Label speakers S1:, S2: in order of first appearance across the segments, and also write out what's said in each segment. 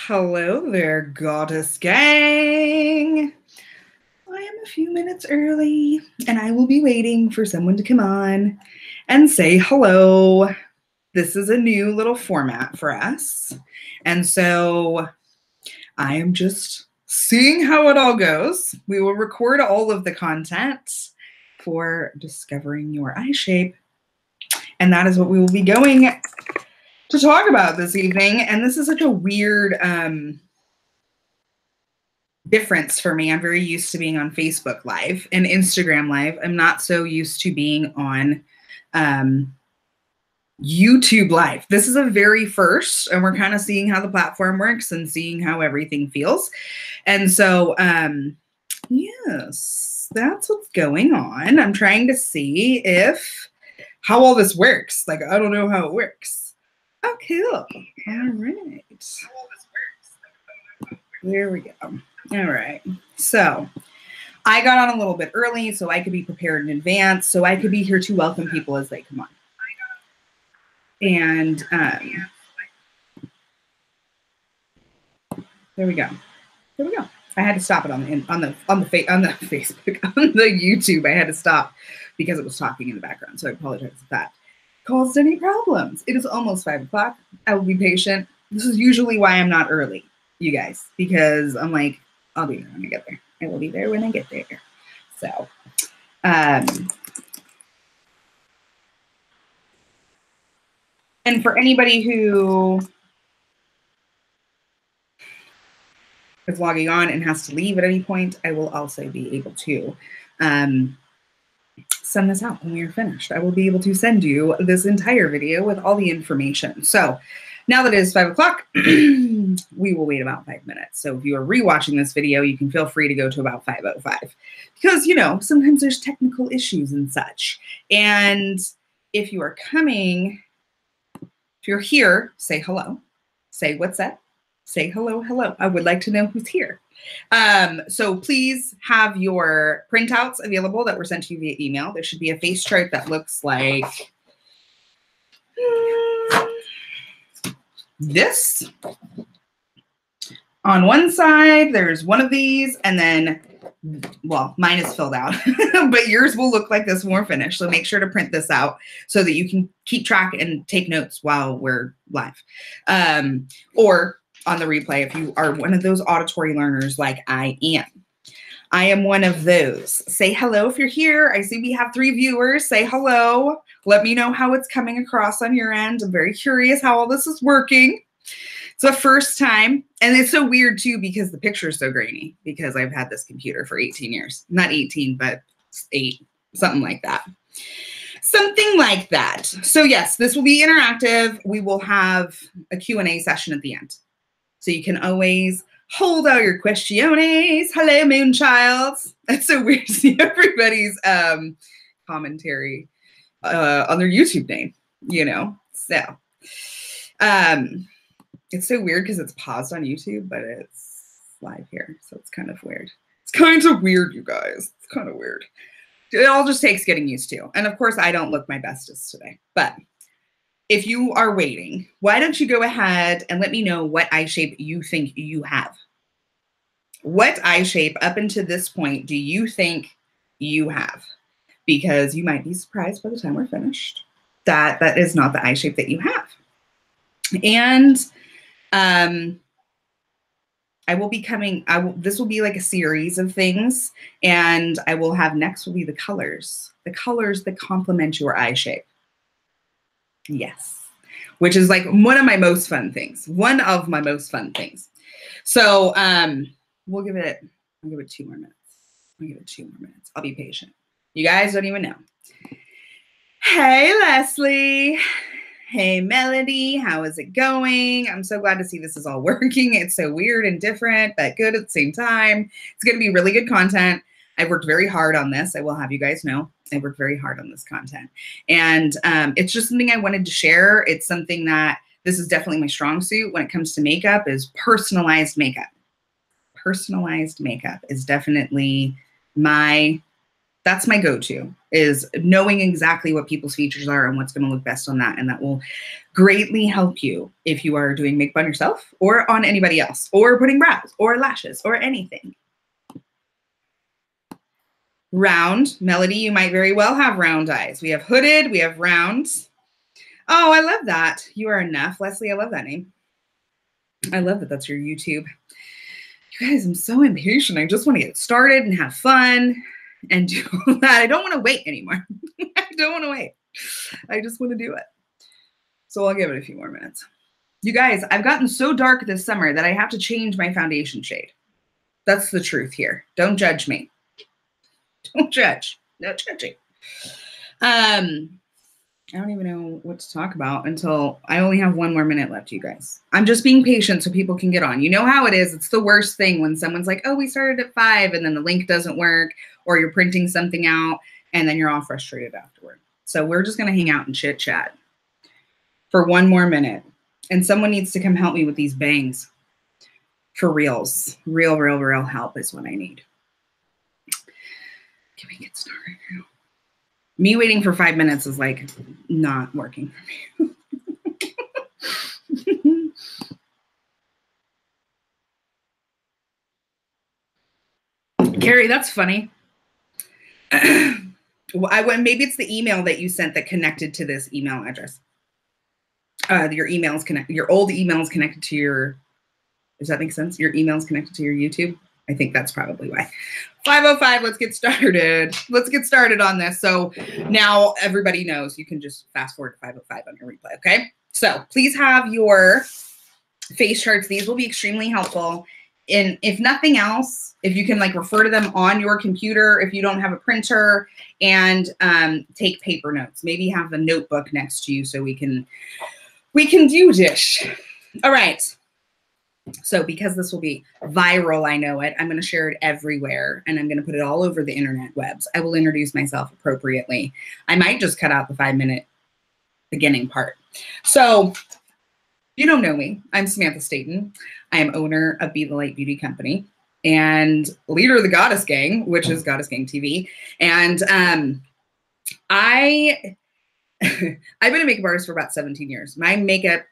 S1: Hello there, Goddess Gang. I am a few minutes early, and I will be waiting for someone to come on and say hello. This is a new little format for us, and so I am just seeing how it all goes. We will record all of the content for discovering your eye shape, and that is what we will be going to talk about this evening. And this is such a weird difference for me. I'm very used to being on Facebook Live and Instagram Live. I'm not so used to being on YouTube Live. This is a very first, and we're kind of seeing how the platform works and seeing how everything feels. And so, yes, that's what's going on. I'm trying to see how all this works. Like, I don't know how it works. Oh, cool. All right. There we go. All right. So I got on a little bit early so I could be prepared in advance, so I could be here to welcome people as they come on. And there we go. There we go. I had to stop it on the Facebook, on the YouTube. I had to stop because it was talking in the background. So I apologize if that caused any problems. It is almost 5 o'clock. I will be patient. This is usually why I'm not early, you guys, because I'm like, I'll be there when I get there. I will be there when I get there. So, and for anybody who is logging on and has to leave at any point, I will also be able to send this out when we are finished. I will be able to send you this entire video with all the information. So now that it is 5 o'clock, we will wait about 5 minutes. So if you are rewatching this video, you can feel free to go to about 5:05 because, you know, sometimes there's technical issues and such. And if you are coming, if you're here, say hello, say what's up, say hello, hello. I would like to know who's here. So please have your printouts available that were sent to you via email. There should be a face chart that looks like this. On one side, there's one of these, and then, well, mine is filled out, but yours will look like this when we're finished. So make sure to print this out so that you can keep track and take notes while we're live. Or on the replay, if you are one of those auditory learners like I am. I am one of those. Say hello if you're here. I see we have 3 viewers. Say hello. Let me know how it's coming across on your end. I'm very curious how all this is working. It's the first time. And it's so weird too because the picture is so grainy because I've had this computer for 18 years. Not 18, but 8, something like that. Something like that. So yes, this will be interactive. We will have a Q&A session at the end. So you can always hold out your questiones. Hello, Moonchilds. That's so weird to see everybody's commentary on their YouTube name, you know? So it's so weird because it's paused on YouTube, but it's live here. So it's kind of weird. It's kind of weird, you guys. It's kind of weird. It all just takes getting used to. And of course, I don't look my bestest today, but if you are waiting, why don't you go ahead and let me know what eye shape you think you have? What eye shape up until this point do you think you have? Because you might be surprised by the time we're finished that that is not the eye shape that you have. And I will be coming, this will be like a series of things, and I will have next will be the colors that complement your eye shape. Yes, which is like one of my most fun things. One of my most fun things. So we'll give it, I'll give it 2 more minutes. I'll give it 2 more minutes. I'll be patient. You guys don't even know. Hey, Leslie. Hey, Melody. How is it going? I'm so glad to see this is all working. It's so weird and different, but good at the same time. It's going to be really good content. I've worked very hard on this. I will have you guys know. I worked very hard on this content. And it's just something I wanted to share. It's something that this is definitely my strong suit when it comes to makeup is personalized makeup. Personalized makeup is definitely my That's my go-to, is knowing exactly what people's features are and what's going to look best on that. And that will greatly help you if you are doing makeup on yourself or on anybody else, or putting brows or lashes or anything. Round. Melody, you might very well have round eyes. We have hooded, we have rounds. Oh, I love that. You are enough. Leslie, I love that name. I love that that's your YouTube. You guys, I'm so impatient. I just want to get started and have fun and do that. I don't want to wait anymore. I don't want to wait. I just want to do it. So I'll give it a few more minutes. You guys, I've gotten so dark this summer that I have to change my foundation shade. That's the truth here. Don't judge me. Don't judge. No judging. I don't even know what to talk about until I only have 1 more minute left, you guys. I'm just being patient so people can get on. You know how it is. It's the worst thing when someone's like, oh, we started at 5 and then the link doesn't work, or you're printing something out and then you're all frustrated afterward. So we're just going to hang out and chit chat for 1 more minute. And someone needs to come help me with these bangs for reals. Real help is what I need. Can we get started now? Me waiting for 5 minutes is like not working for me. Carrie, that's funny. Maybe it's the email that you sent that connected to this email address. Your emails connect. Your old email is connected to your. Does that make sense? Your email is connected to your YouTube. I think that's probably why. 5:05, let's get started. Let's get started on this. So now everybody knows you can just fast forward to 5:05 on your replay, okay? So please have your face charts. These will be extremely helpful. And if nothing else, if you can like refer to them on your computer, if you don't have a printer, and take paper notes. Maybe have the notebook next to you so we can do this. All right. So because this will be viral, I know it, I'm going to share it everywhere and I'm going to put it all over the internet webs. I will introduce myself appropriately. I might just cut out the 5-minute beginning part. So you don't know me. I'm Samantha Staten. I am owner of Be the Light Beauty Company and leader of the Goddess Gang, which is Goddess Gang TV. And I've been a makeup artist for about 17 years. My makeup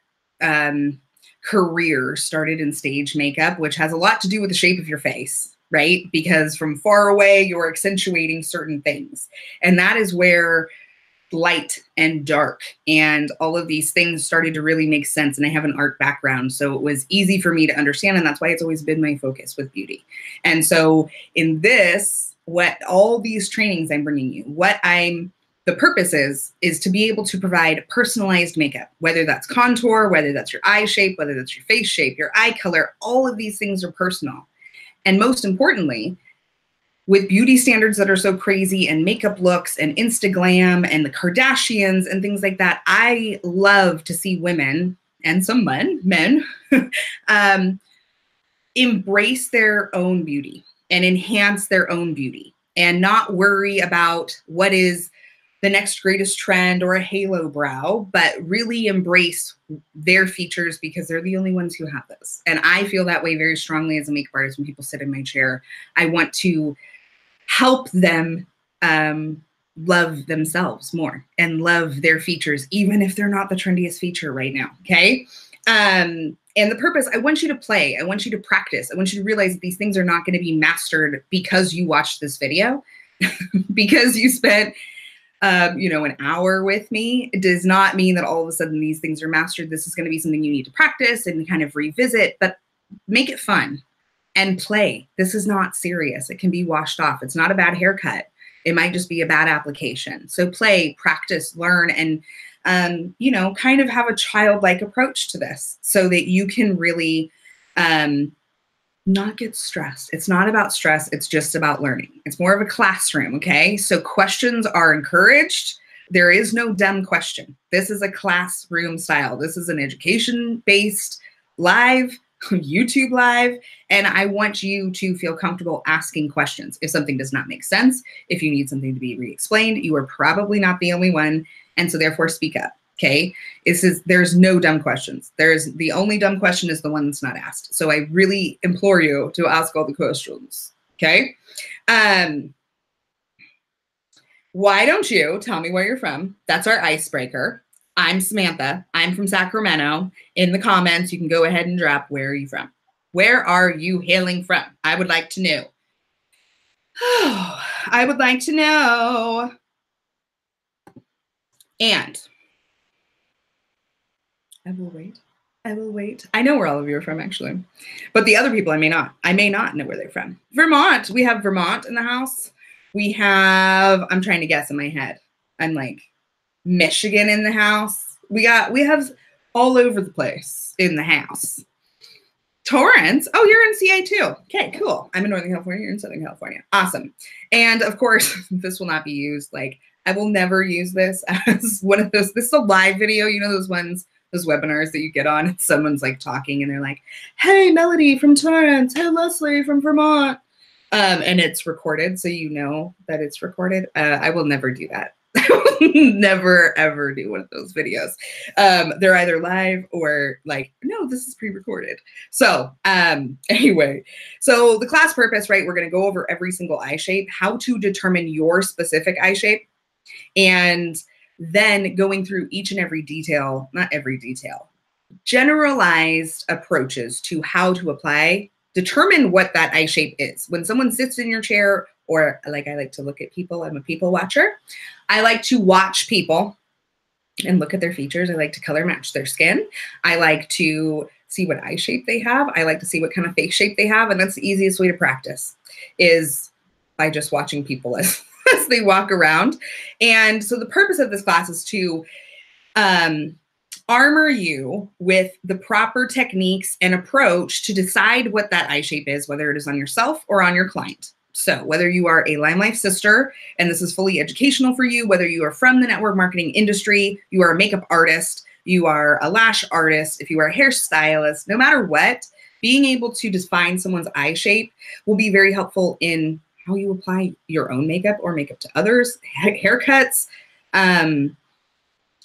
S1: career started in stage makeup, which has a lot to do with the shape of your face, right? Because from far away, you're accentuating certain things. And that is where light and dark and all of these things started to really make sense. And I have an art background, so it was easy for me to understand. And that's why it's always been my focus with beauty. And so in this, what all these trainings I'm bringing you, the purpose is to be able to provide personalized makeup, whether that's contour, whether that's your eye shape, whether that's your face shape, your eye color, all of these things are personal. And most importantly, with beauty standards that are so crazy and makeup looks and Instaglam and the Kardashians and things like that, I love to see women and some men embrace their own beauty and enhance their own beauty and not worry about what is the next greatest trend or a halo brow, but really embrace their features because they're the only ones who have this. And I feel that way very strongly as a makeup artist when people sit in my chair. I want to help them love themselves more and love their features, even if they're not the trendiest feature right now, okay? And the purpose, I want you to play. I want you to practice. I want you to realize that these things are not gonna be mastered because you watched this video, because you spent an hour with me. It does not mean that all of a sudden these things are mastered. This is going to be something you need to practice and kind of revisit, but make it fun and play. This is not serious. It can be washed off. It's not a bad haircut. It might just be a bad application. So play, practice, learn, and, kind of have a childlike approach to this so that you can really, not get stressed. It's not about stress. It's just about learning. It's more of a classroom. Okay. So questions are encouraged. There is no dumb question. This is a classroom style. This is an education-based live, YouTube live. And I want you to feel comfortable asking questions. If something does not make sense, if you need something to be re-explained, you are probably not the only one. And so therefore speak up. Okay. There's no dumb questions. The only dumb question is the one that's not asked. So I really implore you to ask all the questions. Okay. why don't you tell me where you're from? That's our icebreaker. I'm Samantha. I'm from Sacramento. In the comments, you can go ahead and drop where are you from? Where are you hailing from? I would like to know. I would like to know. And I will wait. I will wait. I know where all of you are from, actually. But the other people, I may not. I may not know where they're from. Vermont. We have Vermont in the house. We have, I'm trying to guess in my head. I'm like, Michigan in the house. We have all over the place in the house. Torrance. Oh, you're in CA too. Okay, cool. I'm in Northern California. You're in Southern California. Awesome. And of course, this will not be used. Like, I will never use this as one of those. This is a live video. You know those ones, those webinars that you get on and someone's like talking and they're like, hey, Melody from Torrance. Hey, Leslie from Vermont. And it's recorded, so you know that it's recorded. I will never do that. I will never, ever do one of those videos. They're either live or like, no, this is pre-recorded. So anyway, so the class purpose, right? We're going to go over every single eye shape, how to determine your specific eye shape, and then going through each and every detail, not every detail, generalized approaches to how to apply, determine what that eye shape is. When someone sits in your chair, or like I like to look at people, I'm a people watcher. I like to watch people and look at their features. I like to color match their skin. I like to see what eye shape they have. I like to see what kind of face shape they have. And that's the easiest way to practice is by just watching people as they walk around. And so the purpose of this class is to armor you with the proper techniques and approach to decide what that eye shape is, whether it is on yourself or on your client. So whether you are a Lime Life sister, and this is fully educational for you, whether you are from the network marketing industry, you are a makeup artist, you are a lash artist, if you are a hairstylist, no matter what, being able to define someone's eye shape will be very helpful in how you apply your own makeup or makeup to others, haircuts,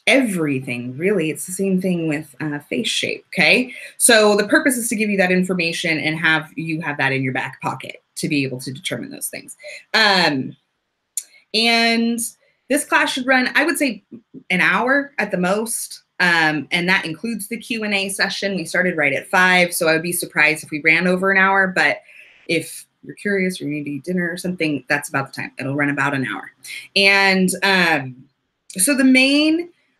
S1: everything, really. It's the same thing with face shape, okay? So the purpose is to give you that information and have you have that in your back pocket to be able to determine those things. And this class should run, I would say, an hour at the most, and that includes the Q&A session. We started right at 5, so I would be surprised if we ran over an hour, but if you're curious or you need to eat dinner or something, that's about the time. It'll run about an hour. And so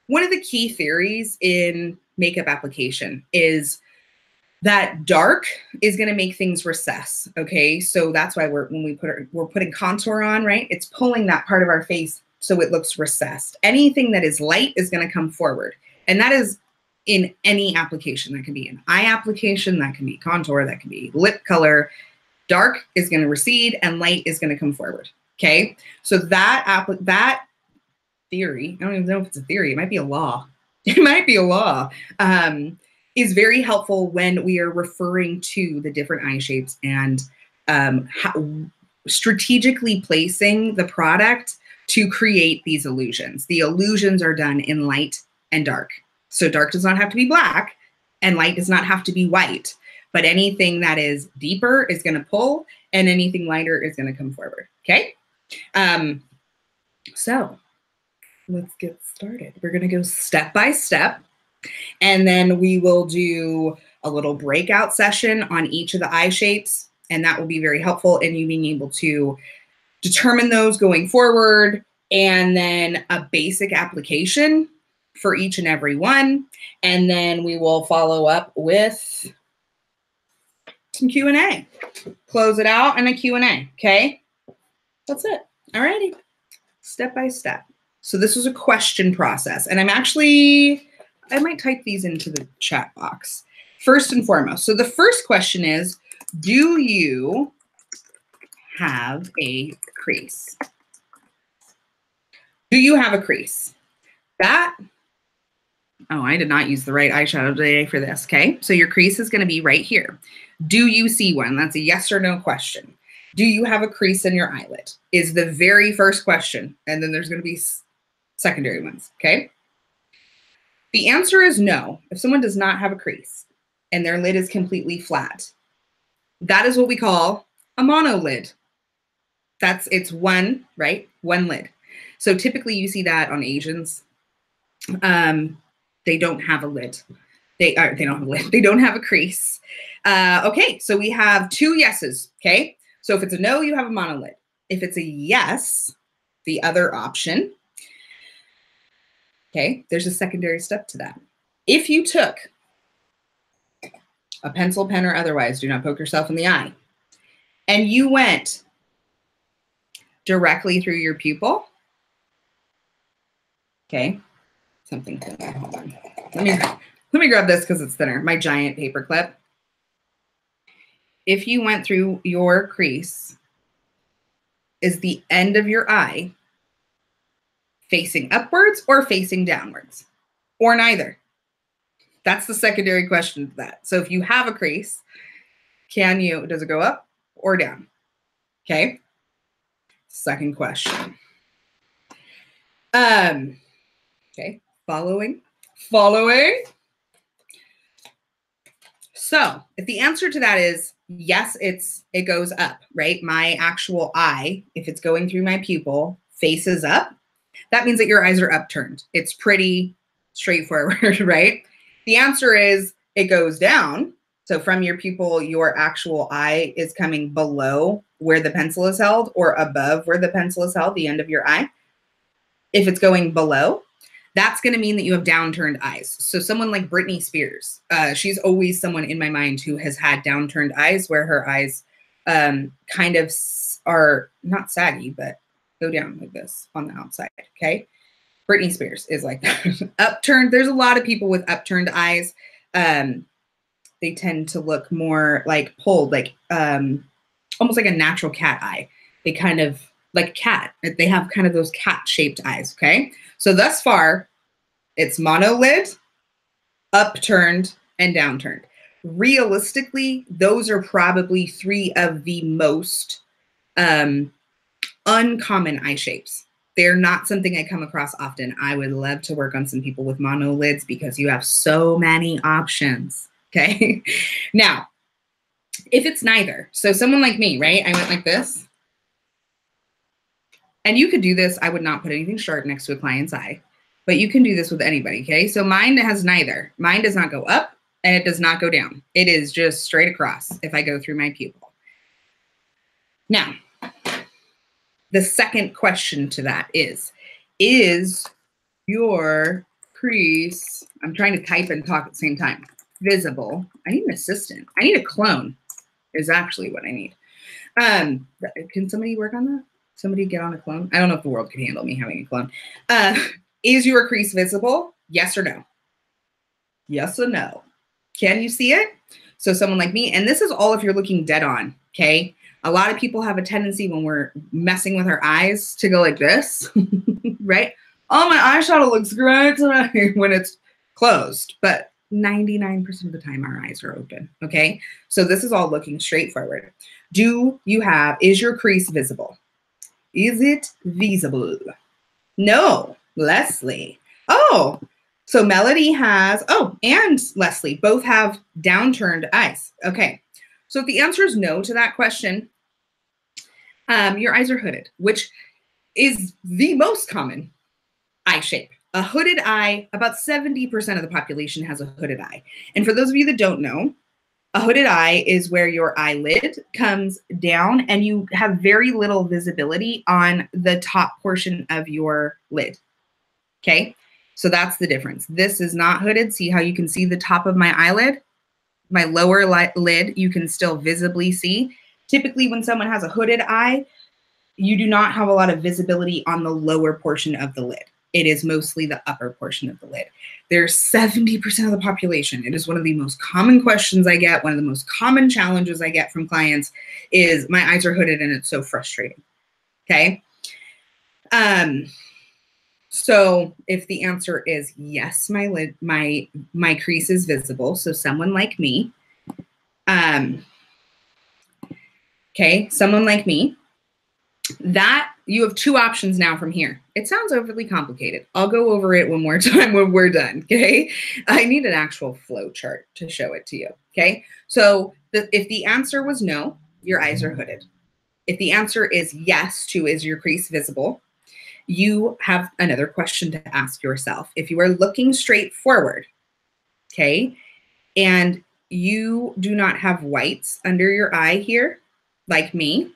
S1: one of the key theories in makeup application is that dark is going to make things recess. Okay, so that's why we're putting contour on, right? It's pulling that part of our face so it looks recessed. Anything that is light is going to come forward, and that is in any application. That can be an eye application, that can be contour, that can be lip color. Dark is going to recede, and light is going to come forward. Okay, so that theory, I don't even know if it's a theory, it might be a law. It might be a law. Is very helpful when we are referring to the different eye shapes and strategically placing the product to create these illusions. The illusions are done in light and dark. So dark does not have to be black and light does not have to be white, but anything that is deeper is going to pull and anything lighter is going to come forward. Okay. So let's get started. We're going to go step by step. And then we will do a little breakout session on each of the eye shapes. And that will be very helpful in you being able to determine those going forward. And then a basic application for each and every one. And then we will follow up with some Q&A. Close it out and a Q&A, okay? That's it. All righty. Step by step. So this was a question process. And I might type these into the chat box. First and foremost. So the first question is, do you have a crease? Do you have a crease? I did not use the right eyeshadow today for this, okay? So your crease is going to be right here. Do you see one? That's a yes or no question. Do you have a crease in your eyelid? Is the very first question. And then there's going to be secondary ones, okay? The answer is no. If someone does not have a crease and their lid is completely flat, that is what we call a monolid. It's one, right? One lid. So typically you see that on Asians. They don't have a lid. They don't have a lid. They don't have a crease. Okay, so we have 2 yeses, okay? So if it's a no, you have a monolid. If it's a yes, the other option, okay, there's a secondary step to that. If you took a pencil, pen, or otherwise, do not poke yourself in the eye, and you went directly through your pupil, okay, something thinner, hold on. Let me grab this because it's thinner, my giant paper clip. If you went through your crease, is the end of your eye facing upwards or facing downwards? Or neither? That's the secondary question to that. So if you have a crease, does it go up or down? Okay. Second question. Okay, following. So if the answer to that is yes, it goes up, right? My actual eye, if it's going through my pupil, faces up. That means that your eyes are upturned. It's pretty straightforward, right? The answer is it goes down. So from your pupil, your actual eye is coming below where the pencil is held or above where the pencil is held, the end of your eye. If it's going below, that's going to mean that you have downturned eyes. So someone like Britney Spears, she's always someone in my mind who has had downturned eyes where her eyes kind of are not saggy, but go down like this on the outside, okay? Britney Spears is like that. Upturned, there's a lot of people with upturned eyes. They tend to look more like pulled, like almost like a natural cat eye. They kind of, like a cat. They have kind of those cat-shaped eyes, okay? So thus far, it's monolid, upturned, and downturned. Realistically, those are probably 3 of the most uncommon eye shapes. They're not something I come across often. I would love to work on some people with monolids because you have so many options, okay? Now, if it's neither, so someone like me, right? I went like this. And you could do this. I would not put anything sharp next to a client's eye, but you can do this with anybody, okay? So mine has neither. Mine does not go up and it does not go down. It is just straight across if I go through my pupil. Now, the second question to that is your crease, I'm trying to type and talk at the same time, visible? I need an assistant. I need a clone is actually what I need. Can somebody work on that? Somebody get on a clone? I don't know if the world can handle me having a clone. Is your crease visible? Yes or no? Yes or no? Can you see it? So someone like me, and this is all if you're looking dead on, okay? A lot of people have a tendency when we're messing with our eyes to go like this, right? Oh, my eyeshadow looks great tonight when it's closed, but 99% of the time our eyes are open, okay? So this is all looking straight forward. Is your crease visible? Is it visible? No, Leslie. Oh, so Melody has, and Leslie both have downturned eyes. Okay, so if the answer is no to that question, your eyes are hooded, which is the most common eye shape. A hooded eye, about 70% of the population has a hooded eye. And for those of you that don't know, a hooded eye is where your eyelid comes down and you have very little visibility on the top portion of your lid. Okay, so that's the difference. This is not hooded. See how you can see the top of my eyelid? My lower lid, you can still visibly see. Typically, when someone has a hooded eye, you do not have a lot of visibility on the lower portion of the lid. It is mostly the upper portion of the lid. There's 70% of the population. It is one of the most common questions I get. One of the most common challenges I get from clients is my eyes are hooded and it's so frustrating. Okay. So if the answer is yes, my crease is visible. So someone like me, okay, someone like me, that you have 2 options now from here. It sounds overly complicated. I'll go over it one more time when we're done, okay? I need an actual flow chart to show it to you, okay? So if the answer was no, your eyes are hooded. If the answer is yes to is your crease visible, you have another question to ask yourself. If you are looking straight forward, okay, and you do not have whites under your eye here, like me,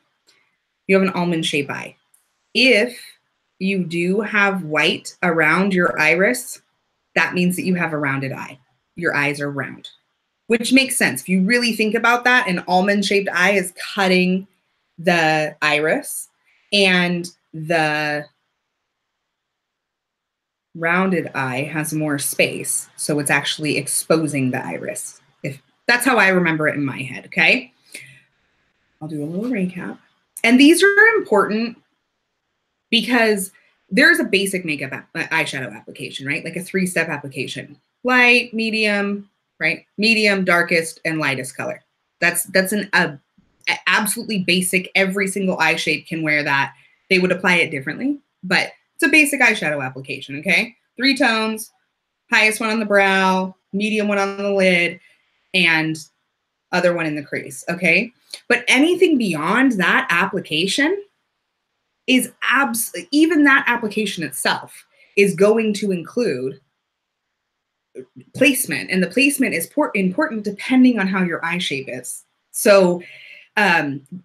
S1: you have an almond shape eye. If you do have white around your iris, that means that you have a rounded eye. Your eyes are round, which makes sense. If you really think about that, an almond shaped eye is cutting the iris, and the rounded eye has more space. So it's actually exposing the iris. If that's how I remember it in my head, okay? I'll do a little recap. And these are important because there's a basic makeup eyeshadow application, right? Like a 3-step application. Light, medium, right? Medium, darkest, and lightest color. That's an absolutely basic. Every single eye shape can wear that. They would apply it differently, but it's a basic eyeshadow application, okay? 3 tones, highest one on the brow, medium one on the lid, and other one in the crease, okay? But anything beyond that application is even that application itself is going to include placement, and the placement is important depending on how your eye shape is. So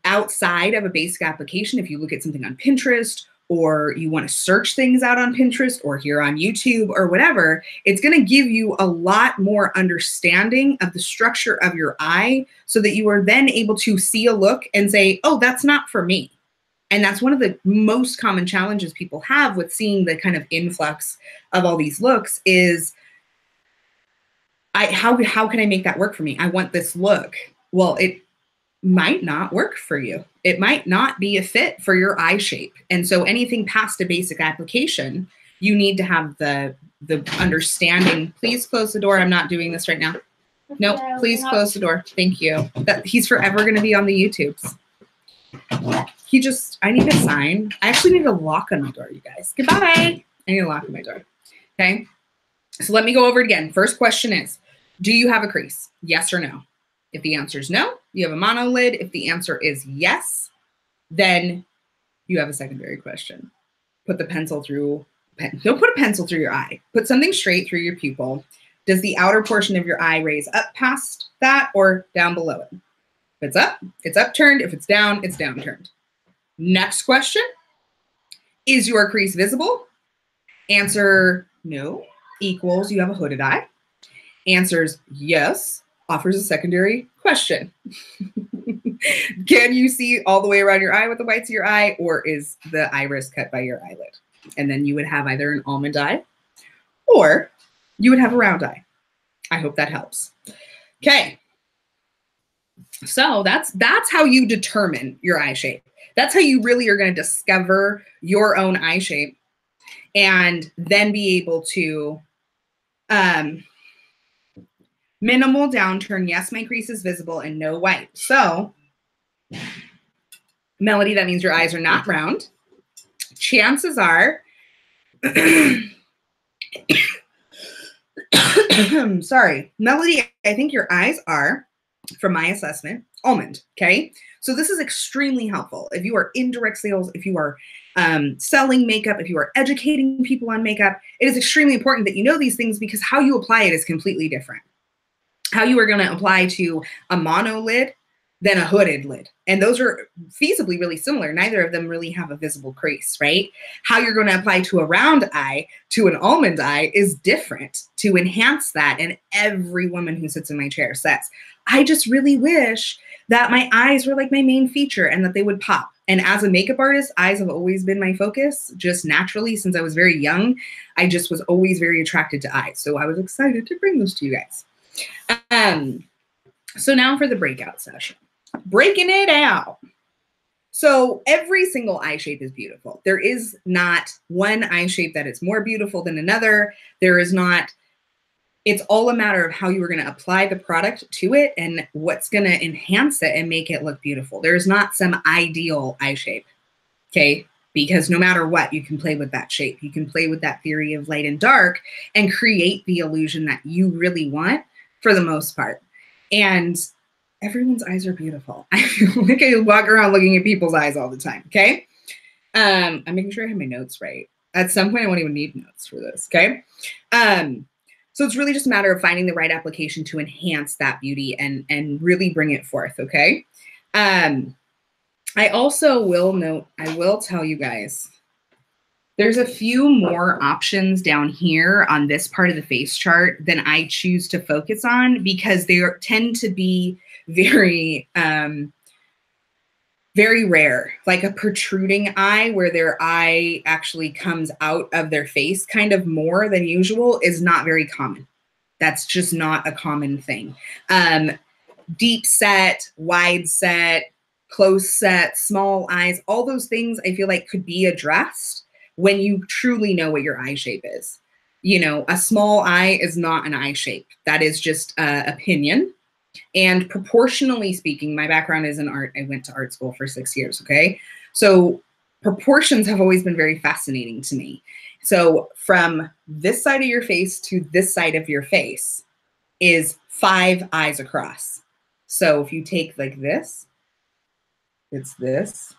S1: outside of a basic application, if you look at something on Pinterest, or you want to search things out on Pinterest or here on YouTube or whatever, it's going to give you a lot more understanding of the structure of your eye so that you are then able to see a look and say, oh, that's not for me. And that's one of the most common challenges people have with seeing the kind of influx of all these looks is, how can I make that work for me? I want this look. Well, it might not work for you. It might not be a fit for your eye shape. And so anything past a basic application, you need to have the understanding. Please close the door. I'm not doing this right now. No, please close the door. Thank you. He's forever going to be on the YouTubes. I need a sign. I actually need a lock on my door, you guys. Goodbye. I need a lock on my door. Okay. So let me go over it again. First question is, do you have a crease? Yes or no? If the answer is no, you have a monolid. If the answer is yes, then you have a secondary question. Put the pencil through, don't put a pencil through your eye. Put something straight through your pupil. Does the outer portion of your eye raise up past that or down below it? If it's up, it's upturned. If it's down, it's downturned. Next question, is your crease visible? Answer no equals you have a hooded eye. Answers yes offers a secondary question. Can you see all the way around your eye with the whites of your eye, or is the iris cut by your eyelid? And then you would have either an almond eye or you would have a round eye. I hope that helps. Okay. So that's how you determine your eye shape. That's how you really are going to discover your own eye shape and then be able to minimal downturn. Yes, my crease is visible and no white. So Melody, that means your eyes are not round. Chances are, sorry, Melody, I think your eyes are, from my assessment, almond, okay? So this is extremely helpful. If you are in direct sales, if you are selling makeup, if you are educating people on makeup, it is extremely important that you know these things because how you apply it is completely different. How you are going to apply to a mono lid than a hooded lid. And those are feasibly really similar. Neither of them really have a visible crease, right? How you're going to apply to a round eye to an almond eye is different to enhance that. And every woman who sits in my chair says, I just really wish that my eyes were like my main feature and that they would pop. And as a makeup artist, eyes have always been my focus, just naturally since I was very young. I just was always very attracted to eyes. So I was excited to bring those to you guys. So now for the breakout session, breaking it out. So every single eye shape is beautiful. There is not one eye shape that is more beautiful than another. There is not, it's all a matter of how you are going to apply the product to it and what's going to enhance it and make it look beautiful. There is not some ideal eye shape, okay? Because no matter what, you can play with that shape. You can play with that theory of light and dark and create the illusion that you really want for the most part. And everyone's eyes are beautiful. I feel like I walk around looking at people's eyes all the time, okay? I'm making sure I have my notes right. At some point, I won't even need notes for this, okay? So it's really just a matter of finding the right application to enhance that beauty and really bring it forth, okay? I also will note, I will tell you guys, there's a few more options down here on this part of the face chart than I choose to focus on because they tend to be very, very rare, like a protruding eye where their eye actually comes out of their face kind of more than usual is not very common. That's just not a common thing. Deep set, wide set, close set, small eyes, all those things I feel like could be addressed when you truly know what your eye shape is. You know, a small eye is not an eye shape. That is just opinion. And proportionally speaking, my background is in art. I went to art school for 6 years, okay? So proportions have always been very fascinating to me. So from this side of your face to this side of your face is 5 eyes across. So if you take like this, it's this,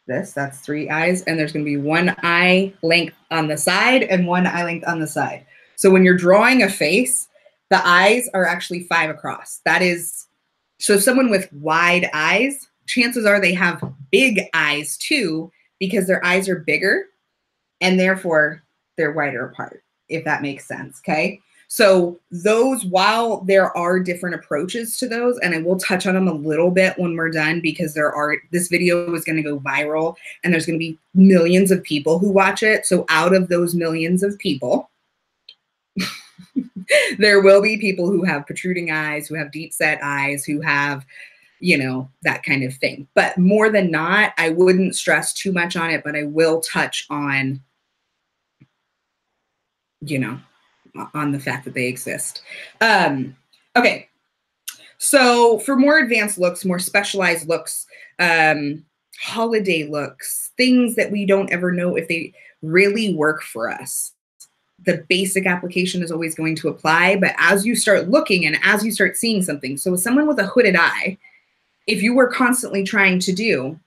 S1: that's 3 eyes, and there's gonna be 1 eye length on the side and 1 eye length on the side. So when you're drawing a face, the eyes are actually 5 across. That is, so someone with wide eyes, chances are they have big eyes too, because their eyes are bigger and therefore they're wider apart, if that makes sense, okay? So those, while there are different approaches to those, and I will touch on them a little bit when we're done because this video is gonna go viral and there's gonna be millions of people who watch it. So out of those millions of people, there will be people who have protruding eyes, who have deep set eyes, who have, you know, that kind of thing. But more than not, I wouldn't stress too much on it, but I will touch on, you know, on the fact that they exist. Okay. So for more advanced looks, more specialized looks, holiday looks, things that we don't ever know if they really work for us, the basic application is always going to apply. But as you start looking and as you start seeing something, so someone with a hooded eye, if you were constantly trying to do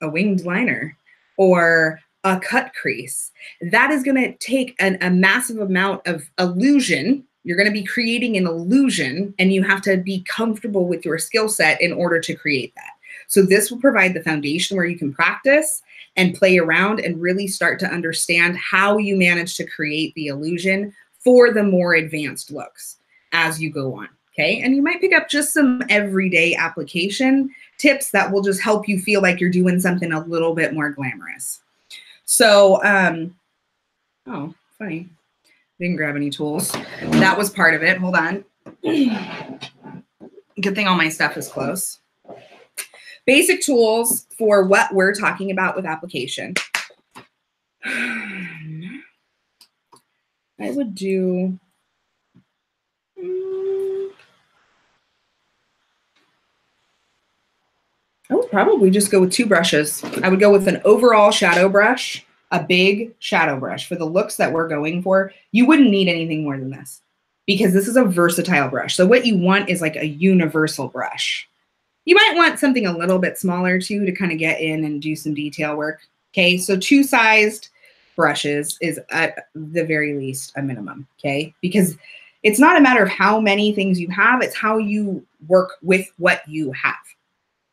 S1: a winged liner or a cut crease, that is going to take a massive amount of illusion. You're going to be creating an illusion, and you have to be comfortable with your skill set in order to create that. So this will provide the foundation where you can practice and play around and really start to understand how you manage to create the illusion for the more advanced looks as you go on, okay? And you might pick up just some everyday application tips that will just help you feel like you're doing something a little bit more glamorous. So, oh, funny. Didn't grab any tools. That was part of it. Hold on. Good thing all my stuff is close. Basic tools for what we're talking about with application. I would do, I would probably just go with 2 brushes. I would go with an overall shadow brush, a big shadow brush for the looks that we're going for. You wouldn't need anything more than this because this is a versatile brush. So what you want is like a universal brush. You might want something a little bit smaller too to kind of get in and do some detail work. Okay, so 2 sized brushes is at the very least a minimum, okay? Because it's not a matter of how many things you have, it's how you work with what you have.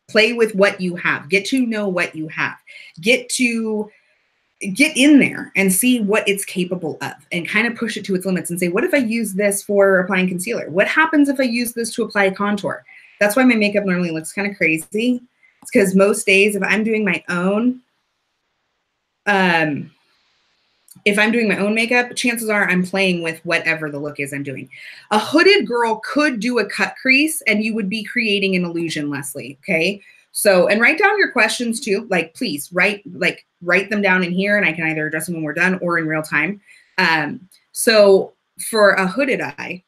S1: Play with what you have. Get to know what you have. Get in there and see what it's capable of and kind of push it to its limits and say, what if I use this for applying concealer? What happens if I use this to apply contour? That's why my makeup normally looks kind of crazy. It's because most days if I'm doing my own, makeup, chances are I'm playing with whatever the look is I'm doing. A hooded girl could do a cut crease and you would be creating an illusion, Leslie, okay? So, and write down your questions too. Like, please write them down in here and I can either address them when we're done or in real time. So for a hooded eye,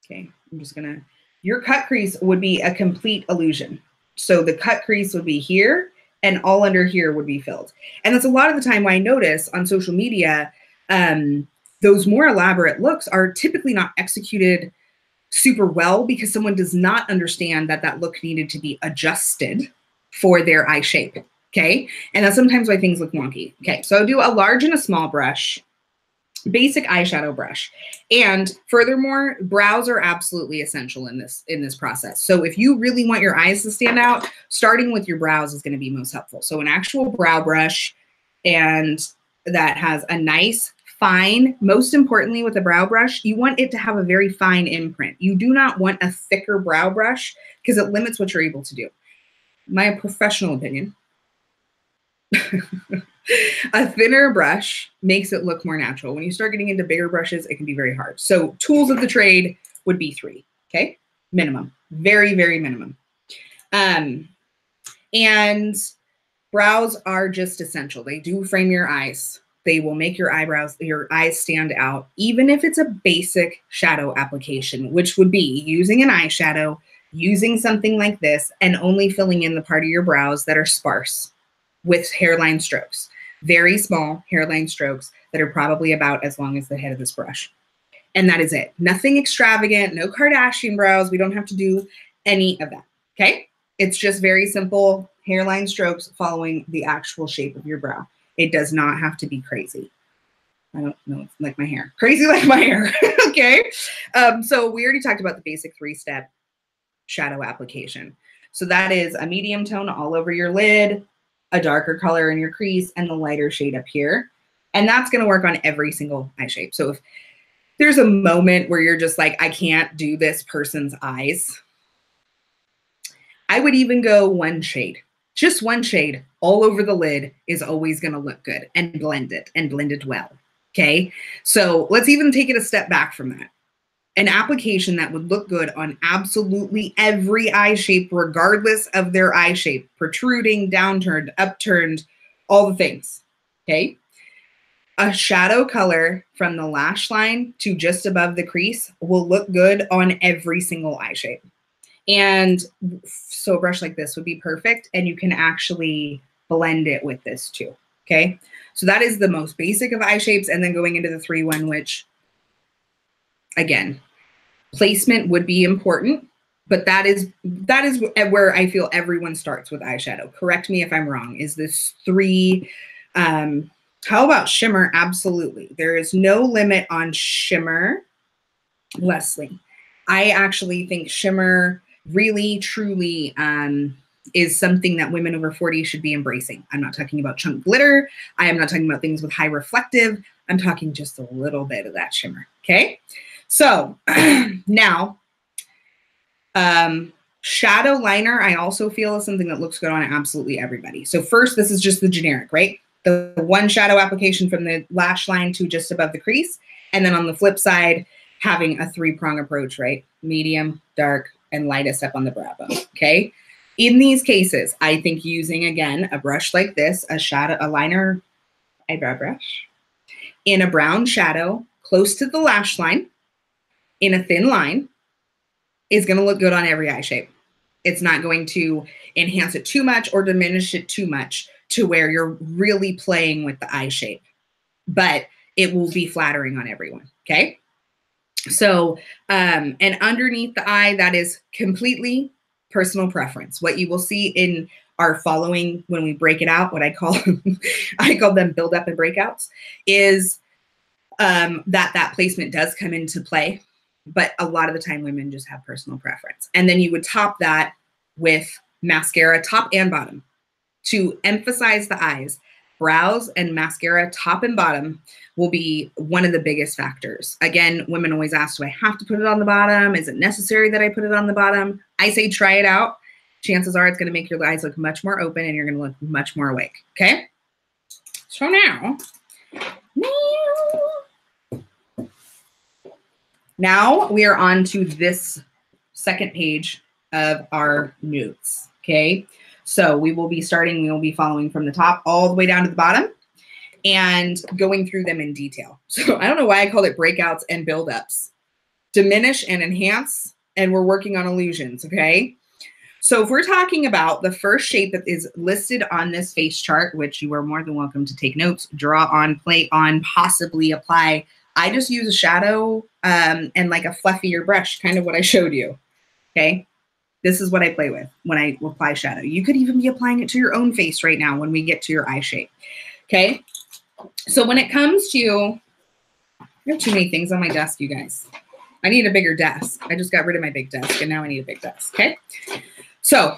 S1: okay, I'm just gonna, your cut crease would be a complete illusion. So the cut crease would be here and all under here would be filled. And that's a lot of the time why I notice on social media, those more elaborate looks are typically not executed super well because someone does not understand that that look needed to be adjusted for their eye shape. Okay. And that's sometimes why things look wonky. Okay. So I'll do a large and a small brush, basic eyeshadow brush. And furthermore, brows are absolutely essential in this process. So if you really want your eyes to stand out, starting with your brows is going to be most helpful. So an actual brow brush, and that has a nice fine, most importantly with a brow brush, you want it to have a very fine imprint. You do not want a thicker brow brush because it limits what you're able to do. My professional opinion. A thinner brush makes it look more natural. When you start getting into bigger brushes, it can be very hard. So tools of the trade would be 3, okay? Minimum, very, very minimum. And brows are just essential. They do frame your eyes. They will make your eyes stand out, even if it's a basic shadow application, which would be using an eyeshadow, using something like this, and only filling in the part of your brows that are sparse with hairline strokes. Very small hairline strokes that are probably about as long as the head of this brush. And that is it. Nothing extravagant, no Kardashian brows. We don't have to do any of that, okay? It's just very simple hairline strokes following the actual shape of your brow. It does not have to be crazy. I don't know, it's like my hair. Crazy like my hair, okay? So we already talked about the basic 3-step shadow application. So that is a medium tone all over your lid, a darker color in your crease, and the lighter shade up here. And that's going to work on every single eye shape. So if there's a moment where you're just like, I can't do this person's eyes, I would even go one shade. Just one shade all over the lid is always going to look good and blend it well. Okay. So let's even take it a step back from that. An application that would look good on absolutely every eye shape, regardless of their eye shape, protruding, downturned, upturned, all the things. Okay. A shadow color from the lash line to just above the crease will look good on every single eye shape. And so a brush like this would be perfect. And you can actually blend it with this too. Okay. So that is the most basic of eye shapes. And then going into the 3-1, which again, placement would be important, but that is where I feel everyone starts with eyeshadow. Correct me if I'm wrong. Is this 3, how about shimmer? Absolutely. There is no limit on shimmer, Leslie. I actually think shimmer really, truly is something that women over 40 should be embracing. I'm not talking about chunk glitter. I am not talking about things with high reflective. I'm talking just a little bit of that shimmer, okay? So now, shadow liner, I also feel is something that looks good on absolutely everybody. So first, this is just the generic, right? The one shadow application from the lash line to just above the crease. And then on the flip side, having a 3-prong approach, right? Medium, dark, and lightest up on the brow bone, okay? In these cases, I think using, again, a brush like this, a liner eyebrow brush, in a brown shadow close to the lash line, in a thin line, is going to look good on every eye shape. It's not going to enhance it too much or diminish it too much to where you're really playing with the eye shape, but it will be flattering on everyone, okay? So, and underneath the eye, that is completely personal preference. What you will see in our following, when we break it out, what I call them build up and breakouts, is that placement does come into play. But a lot of the time, women just have personal preference. And then you would top that with mascara, top and bottom, to emphasize the eyes. Brows and mascara, top and bottom, will be one of the biggest factors. Again, women always ask, do I have to put it on the bottom? Is it necessary that I put it on the bottom? I say try it out. Chances are it's going to make your eyes look much more open and you're going to look much more awake. Okay? So now we are on to this second page of our notes, okay? So we will be following from the top all the way down to the bottom and going through them in detail. So I don't know why I called it breakouts and buildups. Diminish and enhance, and we're working on illusions, okay? So if we're talking about the first shape that is listed on this face chart, which you are more than welcome to take notes, draw on, play on, possibly apply, I just use a shadow and like a fluffier brush, kind of what I showed you, okay? This is what I play with when I apply shadow. You could even be applying it to your own face right now when we get to your eye shape. Okay. So when it comes to, I have too many things on my desk, you guys. I need a bigger desk. I just got rid of my big desk and now I need a big desk. Okay. So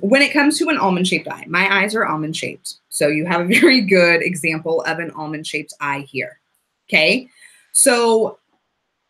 S1: when it comes to an almond shaped eye, my eyes are almond shaped. So you have a very good example of an almond shaped eye here. Okay. So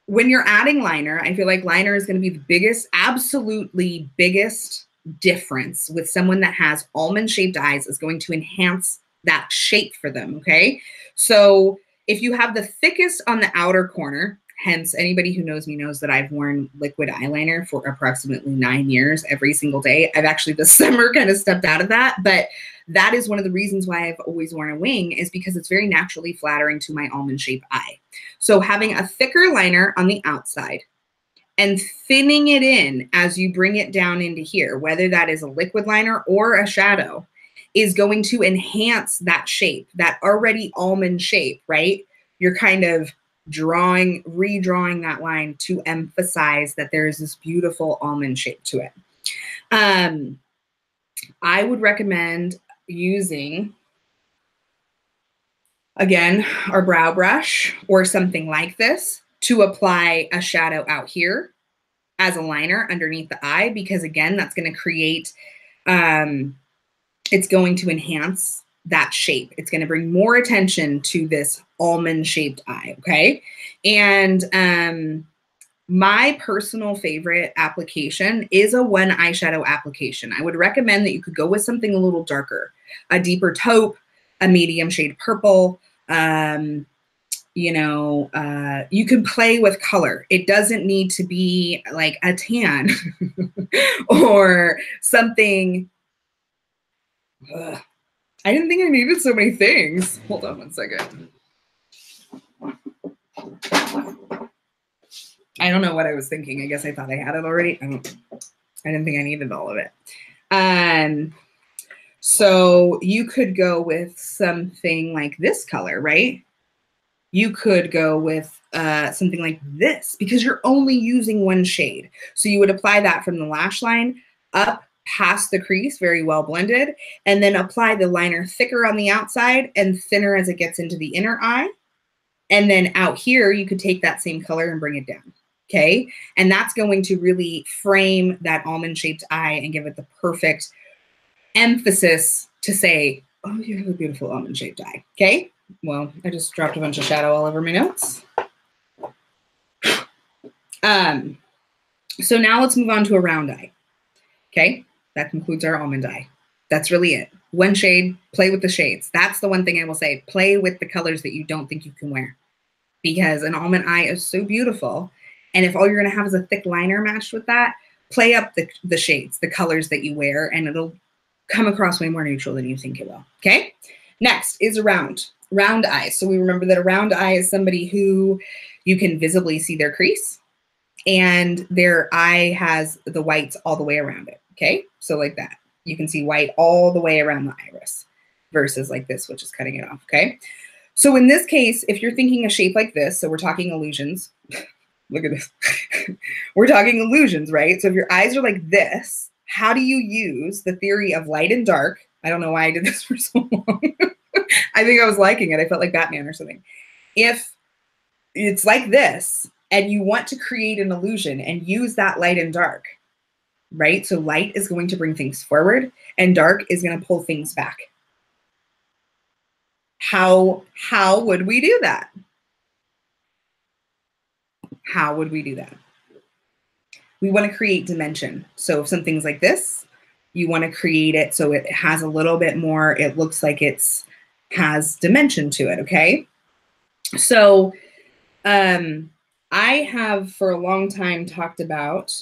S1: when you're adding liner, I feel like liner is going to be the biggest, absolutely biggest difference with someone that has almond shaped eyes is going to enhance that shape for them. Okay. So if you have the thickest on the outer corner, hence anybody who knows me knows that I've worn liquid eyeliner for approximately 9 years every single day. I've actually this summer kind of stepped out of that, but that is one of the reasons why I've always worn a wing is because it's very naturally flattering to my almond shaped eye. So having a thicker liner on the outside and thinning it in as you bring it down into here, whether that is a liquid liner or a shadow, is going to enhance that shape, that already almond shape, right? You're kind of redrawing that line to emphasize that there is this beautiful almond shape to it. I would recommend using, again, our brow brush or something like this to apply a shadow out here as a liner underneath the eye, because again, that's going to create, it's going to enhance that shape. It's going to bring more attention to this almond shaped eye. Okay. And, my personal favorite application is a one eyeshadow application. I would recommend that you could go with something a little darker, a deeper taupe, a medium shade purple. You can play with color. It doesn't need to be like a tan or something. I didn't think I needed so many things. Hold on one second. I don't know what I was thinking. I guess I thought I had it already. I didn't think I needed all of it. So you could go with something like this color, right? You could go with something like this because you're only using one shade. So you would apply that from the lash line up past the crease, very well blended, and then apply the liner thicker on the outside and thinner as it gets into the inner eye. And then out here, you could take that same color and bring it down. Okay. And that's going to really frame that almond shaped eye and give it the perfect emphasis to say, oh, you have a beautiful almond shaped eye. Okay. Well, I just dropped a bunch of shadow all over my notes. So now let's move on to a round eye. Okay. That concludes our almond eye. That's really it. One shade, play with the shades. That's the one thing I will say. Play with the colors that you don't think you can wear, because an almond eye is so beautiful. And if all you're going to have is a thick liner matched with that, play up the shades, the colors that you wear, and it'll come across way more neutral than you think it will. Okay. Next is a round eye. So we remember that a round eye is somebody who you can visibly see their crease and their eye has the whites all the way around it. Okay. So like that, you can see white all the way around the iris versus like this, which is cutting it off. Okay. So in this case, if you're thinking a shape like this, so we're talking illusions, look at this, we're talking illusions, right? So if your eyes are like this, how do you use the theory of light and dark? I don't know why I did this for so long. I think I was liking it. I felt like Batman or something. If it's like this and you want to create an illusion and use that light and dark, right? So light is going to bring things forward and dark is going to pull things back. How would we do that? How would we do that? We want to create dimension. So if something's like this, you want to create it so it has a little bit more, it looks like it's has dimension to it, okay? So I have for a long time talked about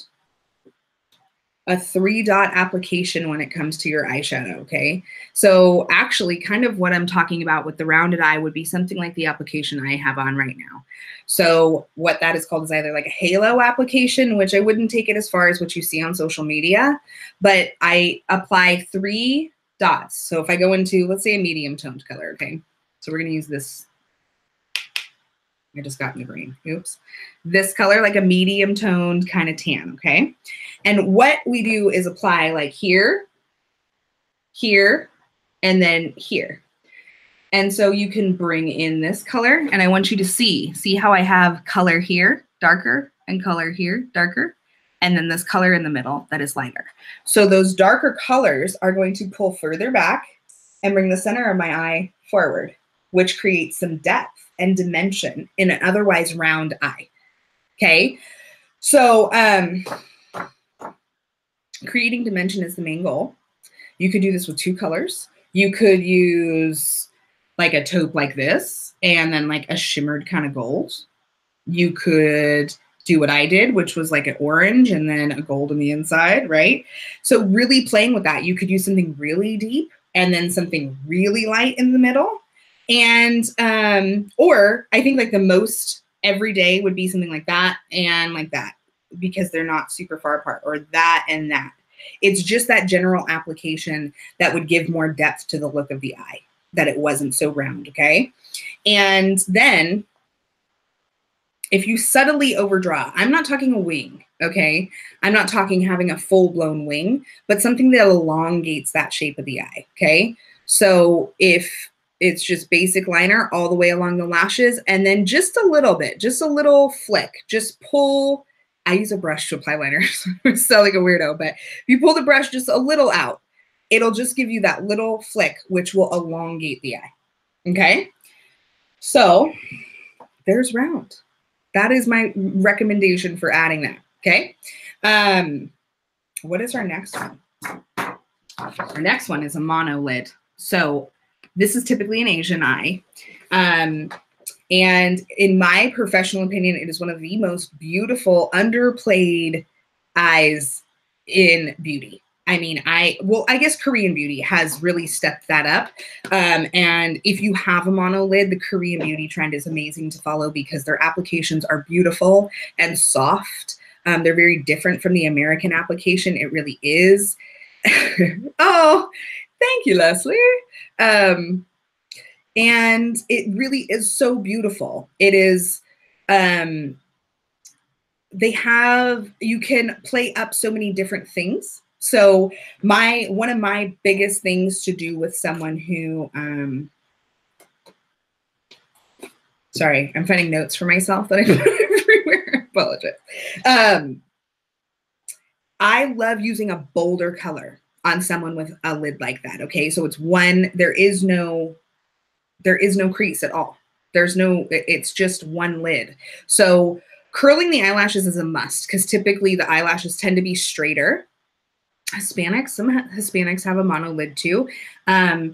S1: a 3-dot application when it comes to your eyeshadow, okay? So actually kind of what I'm talking about with the rounded eye would be something like the application I have on right now. So what that is called is either like a halo application, which I wouldn't take it as far as what you see on social media, but I apply 3 dots. So if I go into, let's say, a medium toned color, okay? So we're gonna use this I just got in the green. Oops. This color, like a medium toned kind of tan, okay? And what we do is apply like here, here, and then here. And so you can bring in this color, and I want you to see how I have color here, darker, and color here, darker, and then this color in the middle that is lighter. So those darker colors are going to pull further back and bring the center of my eye forward, which creates some depth and dimension in an otherwise round eye, okay? So creating dimension is the main goal. You could do this with 2 colors. You could use like a taupe like this and then like a shimmered kind of gold. You could do what I did, which was like an orange and then a gold on the inside, right? So really playing with that. You could use something really deep and then something really light in the middle. And, or I think like the most everyday would be something like that and like that, because they're not super far apart, or that and that. It's just that general application that would give more depth to the look of the eye, that it wasn't so round, okay? And then if you subtly overdraw, I'm not talking a wing, okay? I'm not talking having a full-blown wing, but something that elongates that shape of the eye, okay? So if it's just basic liner all the way along the lashes, and then just a little bit, just a little flick, just pull. I use a brush to apply liner, so I sound like a weirdo, but if you pull the brush just a little out, it'll just give you that little flick, which will elongate the eye, okay? So there's round. That is my recommendation for adding that, okay? What is our next one? Our next one is a mono lid. So this is typically an Asian eye. And in my professional opinion, it is one of the most beautiful, underplayed eyes in beauty. I mean, I guess Korean beauty has really stepped that up. And if you have a mono lid, the Korean beauty trend is amazing to follow because their applications are beautiful and soft. They're very different from the American application. It really is. Oh, thank you, Leslie. And it really is so beautiful. It is, you can play up so many different things. So one of my biggest things to do with someone who, sorry, I'm finding notes for myself that I put everywhere. I apologize. I love using a bolder color on someone with a lid like that. Okay, so it's there is no crease at all. It's just one lid. So curling the eyelashes is a must because typically the eyelashes tend to be straighter. Some Hispanics have a mono lid too. I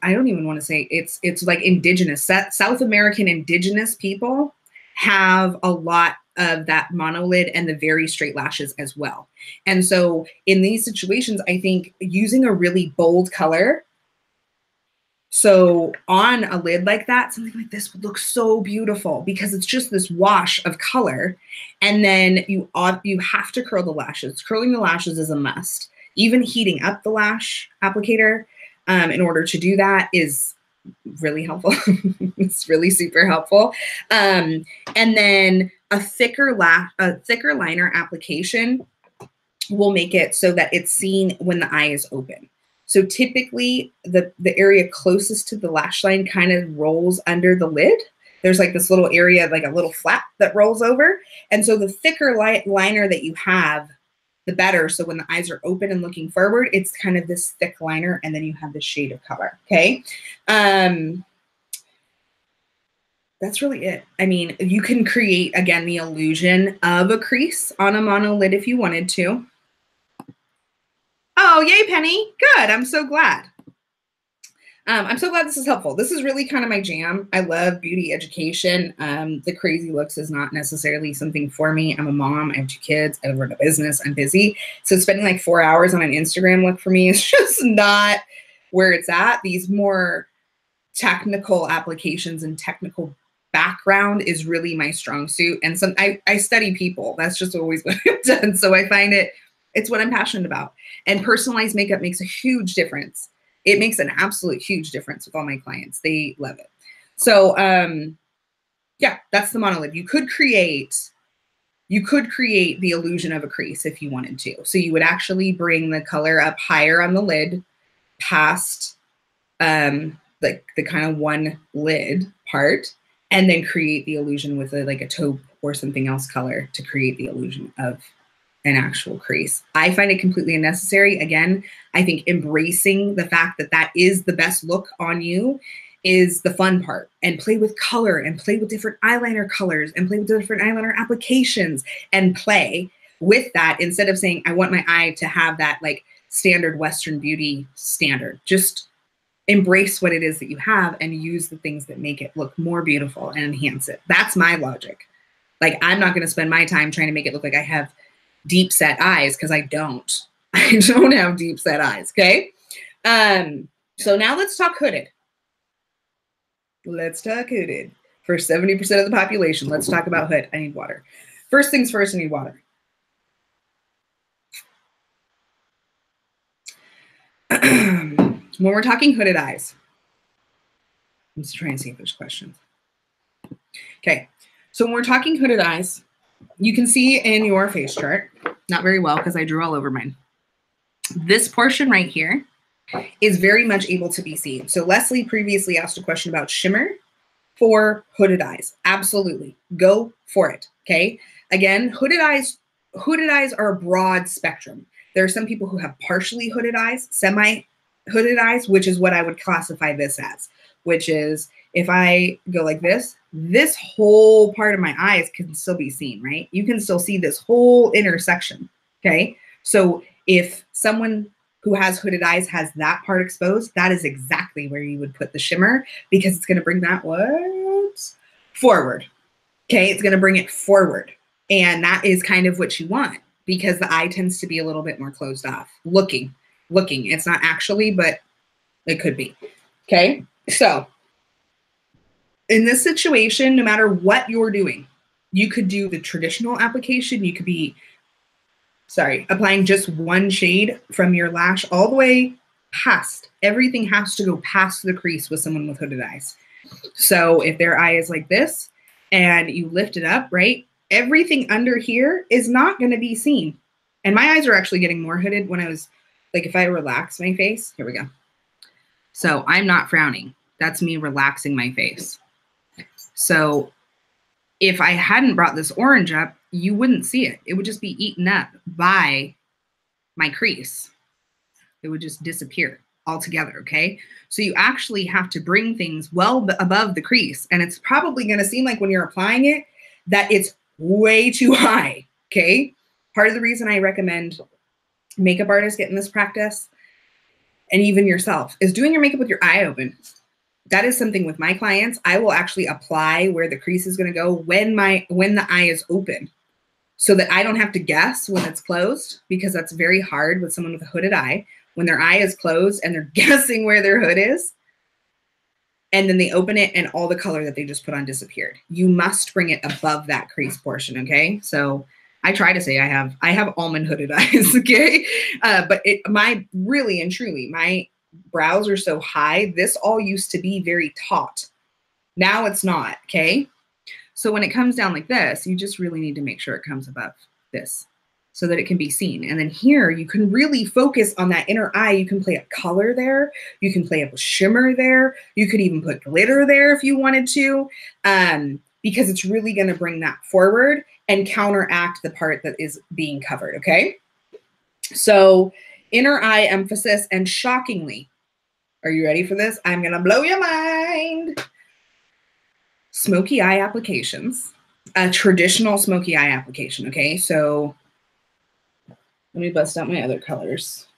S1: don't even want to say it's like indigenous. South American indigenous people have a lot of that monolid and the very straight lashes as well. And so in these situations, I think using a really bold color, so on a lid like that, something like this would look so beautiful because it's just this wash of color. And then you have to curl the lashes. Curling the lashes is a must. Even heating up the lash applicator in order to do that is really helpful. It's really super helpful. And then a thicker liner application will make it so that it's seen when the eye is open. So typically the area closest to the lash line kind of rolls under the lid. There's like this little area, like a little flap that rolls over. And so the thicker liner that you have, the better. So when the eyes are open and looking forward, it's kind of this thick liner, and then you have this shade of color, okay? That's really it. I mean, you can create, again, the illusion of a crease on a mono lid if you wanted to. Oh, yay, Penny. Good. I'm so glad. I'm so glad this is helpful. This is really kind of my jam. I love beauty education. The crazy looks is not necessarily something for me. I'm a mom. I have 2 kids. I run a business. I'm busy. So spending like 4 hours on an Instagram look for me is just not where it's at. These more technical applications and technical background is really my strong suit. And I study people. That's just always what I've done. So I find it's what I'm passionate about. And personalized makeup makes a huge difference. It makes an absolute huge difference with all my clients. They love it. So Yeah, that's the monolid. You could create the illusion of a crease if you wanted to. So you would actually bring the color up higher on the lid past like the kind of one lid part, and then create the illusion with like a taupe or something else color to create the illusion of an actual crease. I find it completely unnecessary. Again, I think embracing the fact that that is the best look on you is the fun part, and play with color and play with different eyeliner colors and play with different eyeliner applications and play with that instead of saying, I want my eye to have that like standard Western beauty standard. Just embrace what it is that you have and use the things that make it look more beautiful and enhance it. That's my logic. Like, I'm not going to spend my time trying to make it look like I have deep set eyes, because I don't. I don't have deep set eyes. Okay. So now let's talk hooded. Let's talk hooded. For 70% of the population, let's talk about hood. I need water. First things first, I need water. When we're talking hooded eyes, I'm just trying to see if there's questions. Okay. So when we're talking hooded eyes, you can see in your face chart, not very well because I drew all over mine. This portion right here is very much able to be seen. So Leslie previously asked a question about shimmer for hooded eyes. Absolutely. Go for it. Okay. Again, hooded eyes are a broad spectrum. There are some people who have partially hooded eyes, semi-hooded eyes, which is what I would classify this as, which is if I go like this whole part of my eyes can still be seen, right? You can still see this whole intersection. Okay. So if someone who has hooded eyes has that part exposed, that is exactly where you would put the shimmer, because it's going to bring that forward. Okay. It's going to bring it forward. And that is kind of what you want, because the eye tends to be a little bit more closed off. Looking. It's not actually, but it could be. Okay. So in this situation, no matter what you're doing, you could do the traditional application. You could be, applying just one shade from your lash all the way past. Everything has to go past the crease with someone with hooded eyes. So if their eye is like this and you lift it up, right? Everything under here is not going to be seen. And my eyes are actually getting more hooded when I was like, if I relax my face, here we go. So I'm not frowning. That's me relaxing my face. So if I hadn't brought this orange up, you wouldn't see it. It would just be eaten up by my crease. It would just disappear altogether, okay? So you actually have to bring things well above the crease, and it's probably going to seem like when you're applying it that it's way too high, okay? Part of the reason I recommend makeup artists get in this practice, and even yourself, is doing your makeup with your eye open. That is something with my clients. I will actually apply where the crease is going to go when the eye is open, so that I don't have to guess when it's closed, because that's very hard with someone with a hooded eye. When their eye is closed and they're guessing where their hood is, and then they open it and all the color that they just put on disappeared. You must bring it above that crease portion, okay? So I try to say I have almond hooded eyes, okay? But really and truly, my brows are so high. This all used to be very taut. Now it's not, okay? So when it comes down like this, you just really need to make sure it comes above this so that it can be seen. And then here, you can really focus on that inner eye. You can play up color there. You can play up with shimmer there. You could even put glitter there if you wanted to, because it's really going to bring that forward and counteract the part that is being covered, okay? So inner eye emphasis, and shockingly, are you ready for this? I'm going to blow your mind. Smoky eye applications, a traditional smoky eye application, okay? So let me bust out my other colors.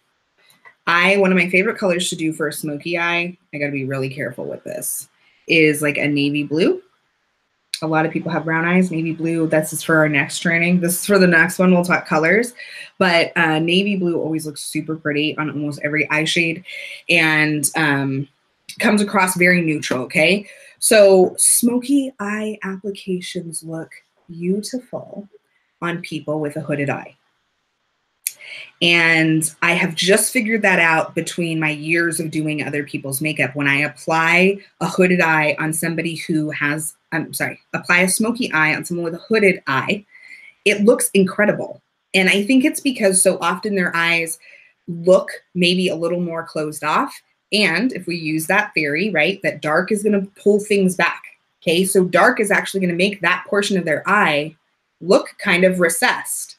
S1: One of my favorite colors to do for a smoky eye, I got to be really careful with this, is like a navy blue. A lot of people have brown eyes. Navy blue, this is for our next training. This is for the next one. We'll talk colors. But navy blue always looks super pretty on almost every eye shade, and comes across very neutral, okay? So smoky eye applications look beautiful on people with a hooded eye. And I have just figured that out between my years of doing other people's makeup. When I apply a hooded eye on somebody who has I'm sorry, apply a smoky eye on someone with a hooded eye, it looks incredible. And I think it's because so often their eyes look maybe a little more closed off. And if we use that theory, right, that dark is going to pull things back. Okay, so dark is actually going to make that portion of their eye look kind of recessed.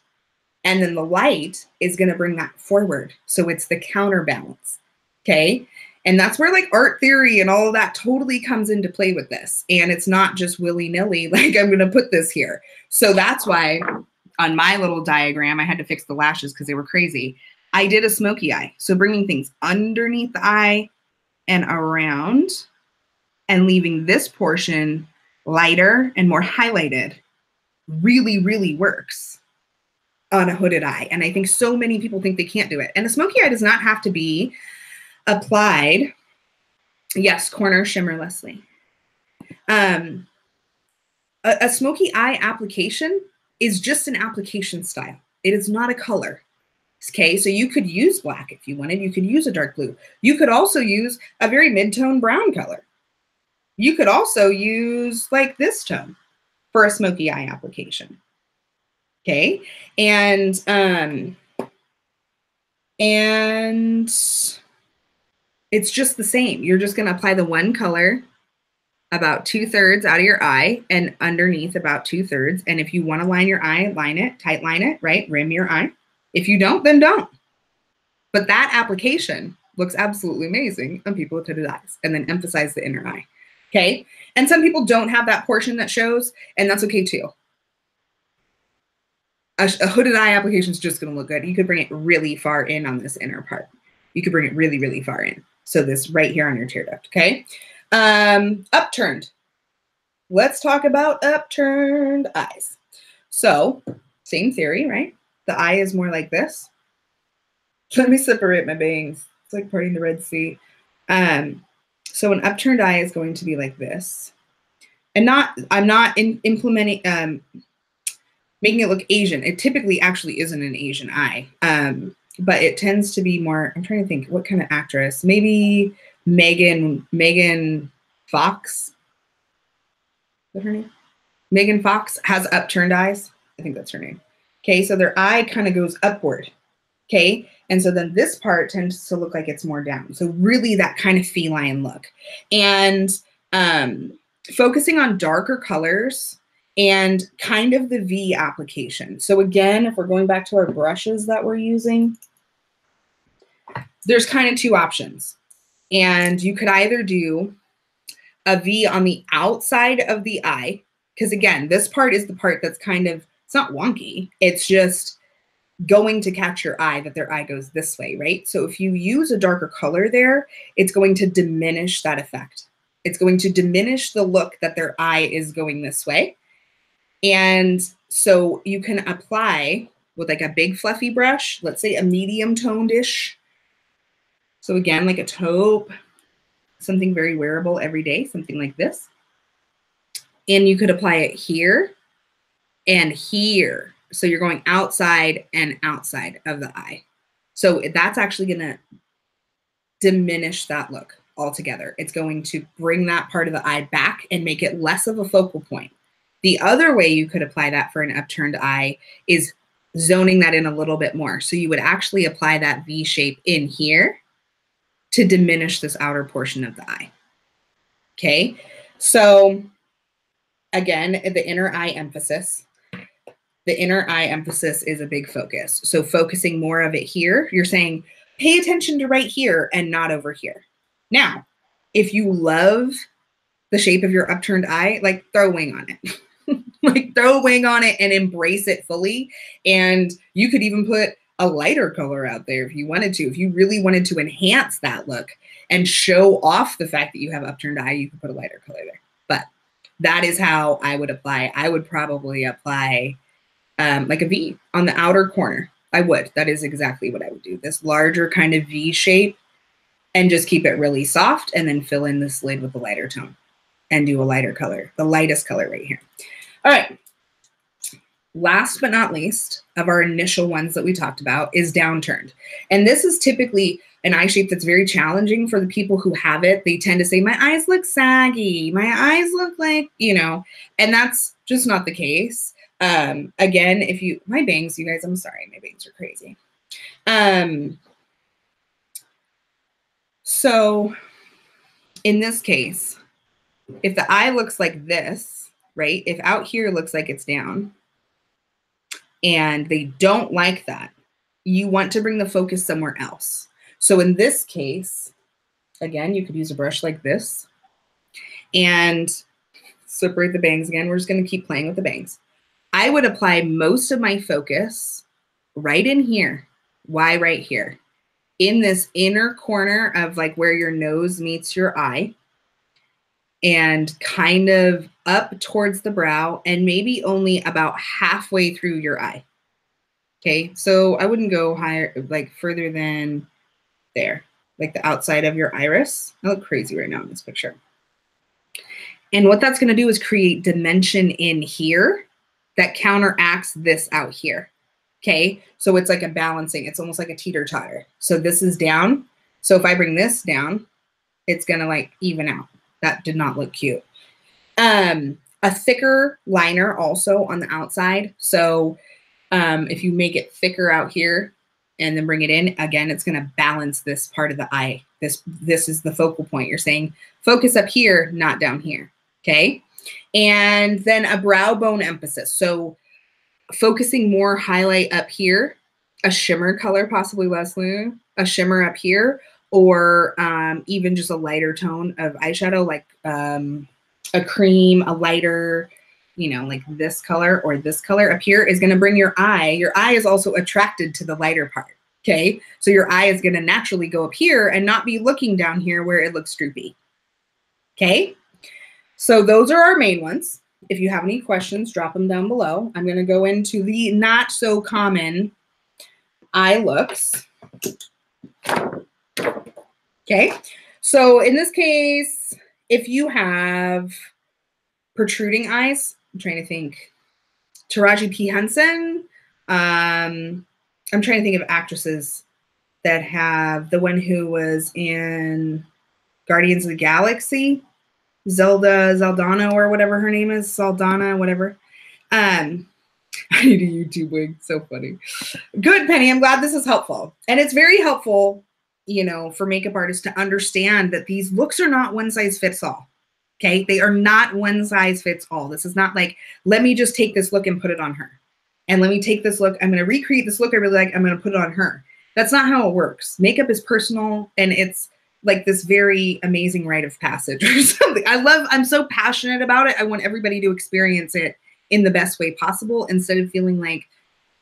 S1: And then the light is going to bring that forward. So it's the counterbalance. Okay, and that's where like art theory and all of that totally comes into play with this. And it's not just willy-nilly, like I'm going to put this here. So that's why on my little diagram, I had to fix the lashes because they were crazy. I did a smoky eye. So bringing things underneath the eye and around and leaving this portion lighter and more highlighted really, really works on a hooded eye. And I think so many people think they can't do it. And a smoky eye does not have to be applied. Yes, corner shimmer, Leslie. A smoky eye application is just an application style. It is not a color. Okay, so you could use black if you wanted. You could use a dark blue. You could also use a very mid-tone brown color. You could also use like this tone for a smoky eye application. Okay, and it's just the same. You're just going to apply the one color about 2/3 out of your eye and underneath about 2/3. And if you want to line your eye, line it, tight line it, right? Rim your eye. If you don't, then don't. But that application looks absolutely amazing on people with hooded eyes, and then emphasize the inner eye. Okay. And some people don't have that portion that shows, and that's okay too. A hooded eye application is just going to look good. You could bring it really far in on this inner part. You could bring it really, really far in. So this right here on your tear duct. Okay. Upturned. Let's talk about upturned eyes. So same theory, right? The eye is more like this. Let me separate my bangs. It's like parting the Red Sea. So an upturned eye is going to be like this. And I'm not implementing, making it look Asian. It typically actually isn't an Asian eye. But it tends to be more, I'm trying to think, what kind of actress? Maybe Megan Fox. Is that her name? Megan Fox has upturned eyes. I think that's her name. Okay, so their eye kind of goes upward. Okay, and so then this part tends to look like it's more down. So really that kind of feline look. And focusing on darker colors and kind of the V application. So again, if we're going back to our brushes that we're using, there's kind of two options. And you could either do a V on the outside of the eye, because again, this part is the part that's kind of, it's not wonky. It's just going to catch your eye that their eye goes this way, right? So if you use a darker color there, it's going to diminish that effect. It's going to diminish the look that their eye is going this way. And so you can apply with like a big fluffy brush, let's say a medium toned-ish. So again, like a taupe, something very wearable every day, something like this. And you could apply it here and here. So you're going outside and outside of the eye. So that's actually going to diminish that look altogether. It's going to bring that part of the eye back and make it less of a focal point. The other way you could apply that for an upturned eye is zoning that in a little bit more. So you would actually apply that V shape in here to diminish this outer portion of the eye. Okay, so again, the inner eye emphasis. The inner eye emphasis is a big focus. So focusing more of it here, you're saying, pay attention to right here and not over here. Now, if you love the shape of your upturned eye, like throw a wing on it. Like throw a wing on it and embrace it fully. And you could even put a lighter color out there if you wanted to. If you really wanted to enhance that look and show off the fact that you have upturned eye, you could put a lighter color there. But that is how I would apply. I would probably apply like a V on the outer corner. I would. That is exactly what I would do. This larger kind of V shape and just keep it really soft and then fill in this lid with a lighter tone and do a lighter color, the lightest color right here. All right. Last but not least of our initial ones that we talked about is downturned. And this is typically an eye shape that's very challenging for the people who have it. They tend to say, my eyes look saggy. My eyes look like, you know, and that's just not the case. Again, if you, my bangs, you guys, I'm sorry, my bangs are crazy. So in this case, if the eye looks like this, right? If out here looks like it's down and they don't like that, you want to bring the focus somewhere else. So in this case, again, you could use a brush like this and separate the bangs again. We're just going to keep playing with the bangs. I would apply most of my focus right in here. Why right here? In this inner corner of like where your nose meets your eye and kind of up towards the brow and maybe only about halfway through your eye. Okay, so I wouldn't go higher, like further than there, like the outside of your iris. I look crazy right now in this picture. And what that's gonna do is create dimension in here that counteracts this out here. Okay, so it's like a balancing, it's almost like a teeter-totter. So this is down. So if I bring this down, it's gonna like even out. That did not look cute. A thicker liner also on the outside. So if you make it thicker out here and then bring it in, again, it's gonna balance this part of the eye. This is the focal point. You're saying focus up here, not down here, okay? And then a brow bone emphasis. So focusing more highlight up here, a shimmer color, possibly Leslie, a shimmer up here, or even just a lighter tone of eyeshadow, like a cream, a lighter, you know, like this color or this color up here is going to bring your eye. Your eye is also attracted to the lighter part. Okay. So your eye is going to naturally go up here and not be looking down here where it looks droopy. Okay. So those are our main ones. If you have any questions, drop them down below. I'm going to go into the not so common eye looks. Okay. So in this case, if you have protruding eyes, I'm trying to think, Taraji P. Henson. I'm trying to think of actresses that have the one who was in Guardians of the Galaxy. Zaldana or whatever her name is, Saldana, whatever. I need a YouTube wig. So funny. Good, Penny. I'm glad this is helpful. And it's very helpful, you know, for makeup artists to understand that these looks are not one size fits all. Okay. They are not one size fits all. This is not like, let me just take this look and put it on her. And let me take this look. I'm going to recreate this look I really like. I'm going to put it on her. That's not how it works. Makeup is personal and it's like this very amazing rite of passage or something. I'm so passionate about it. I want everybody to experience it in the best way possible instead of feeling like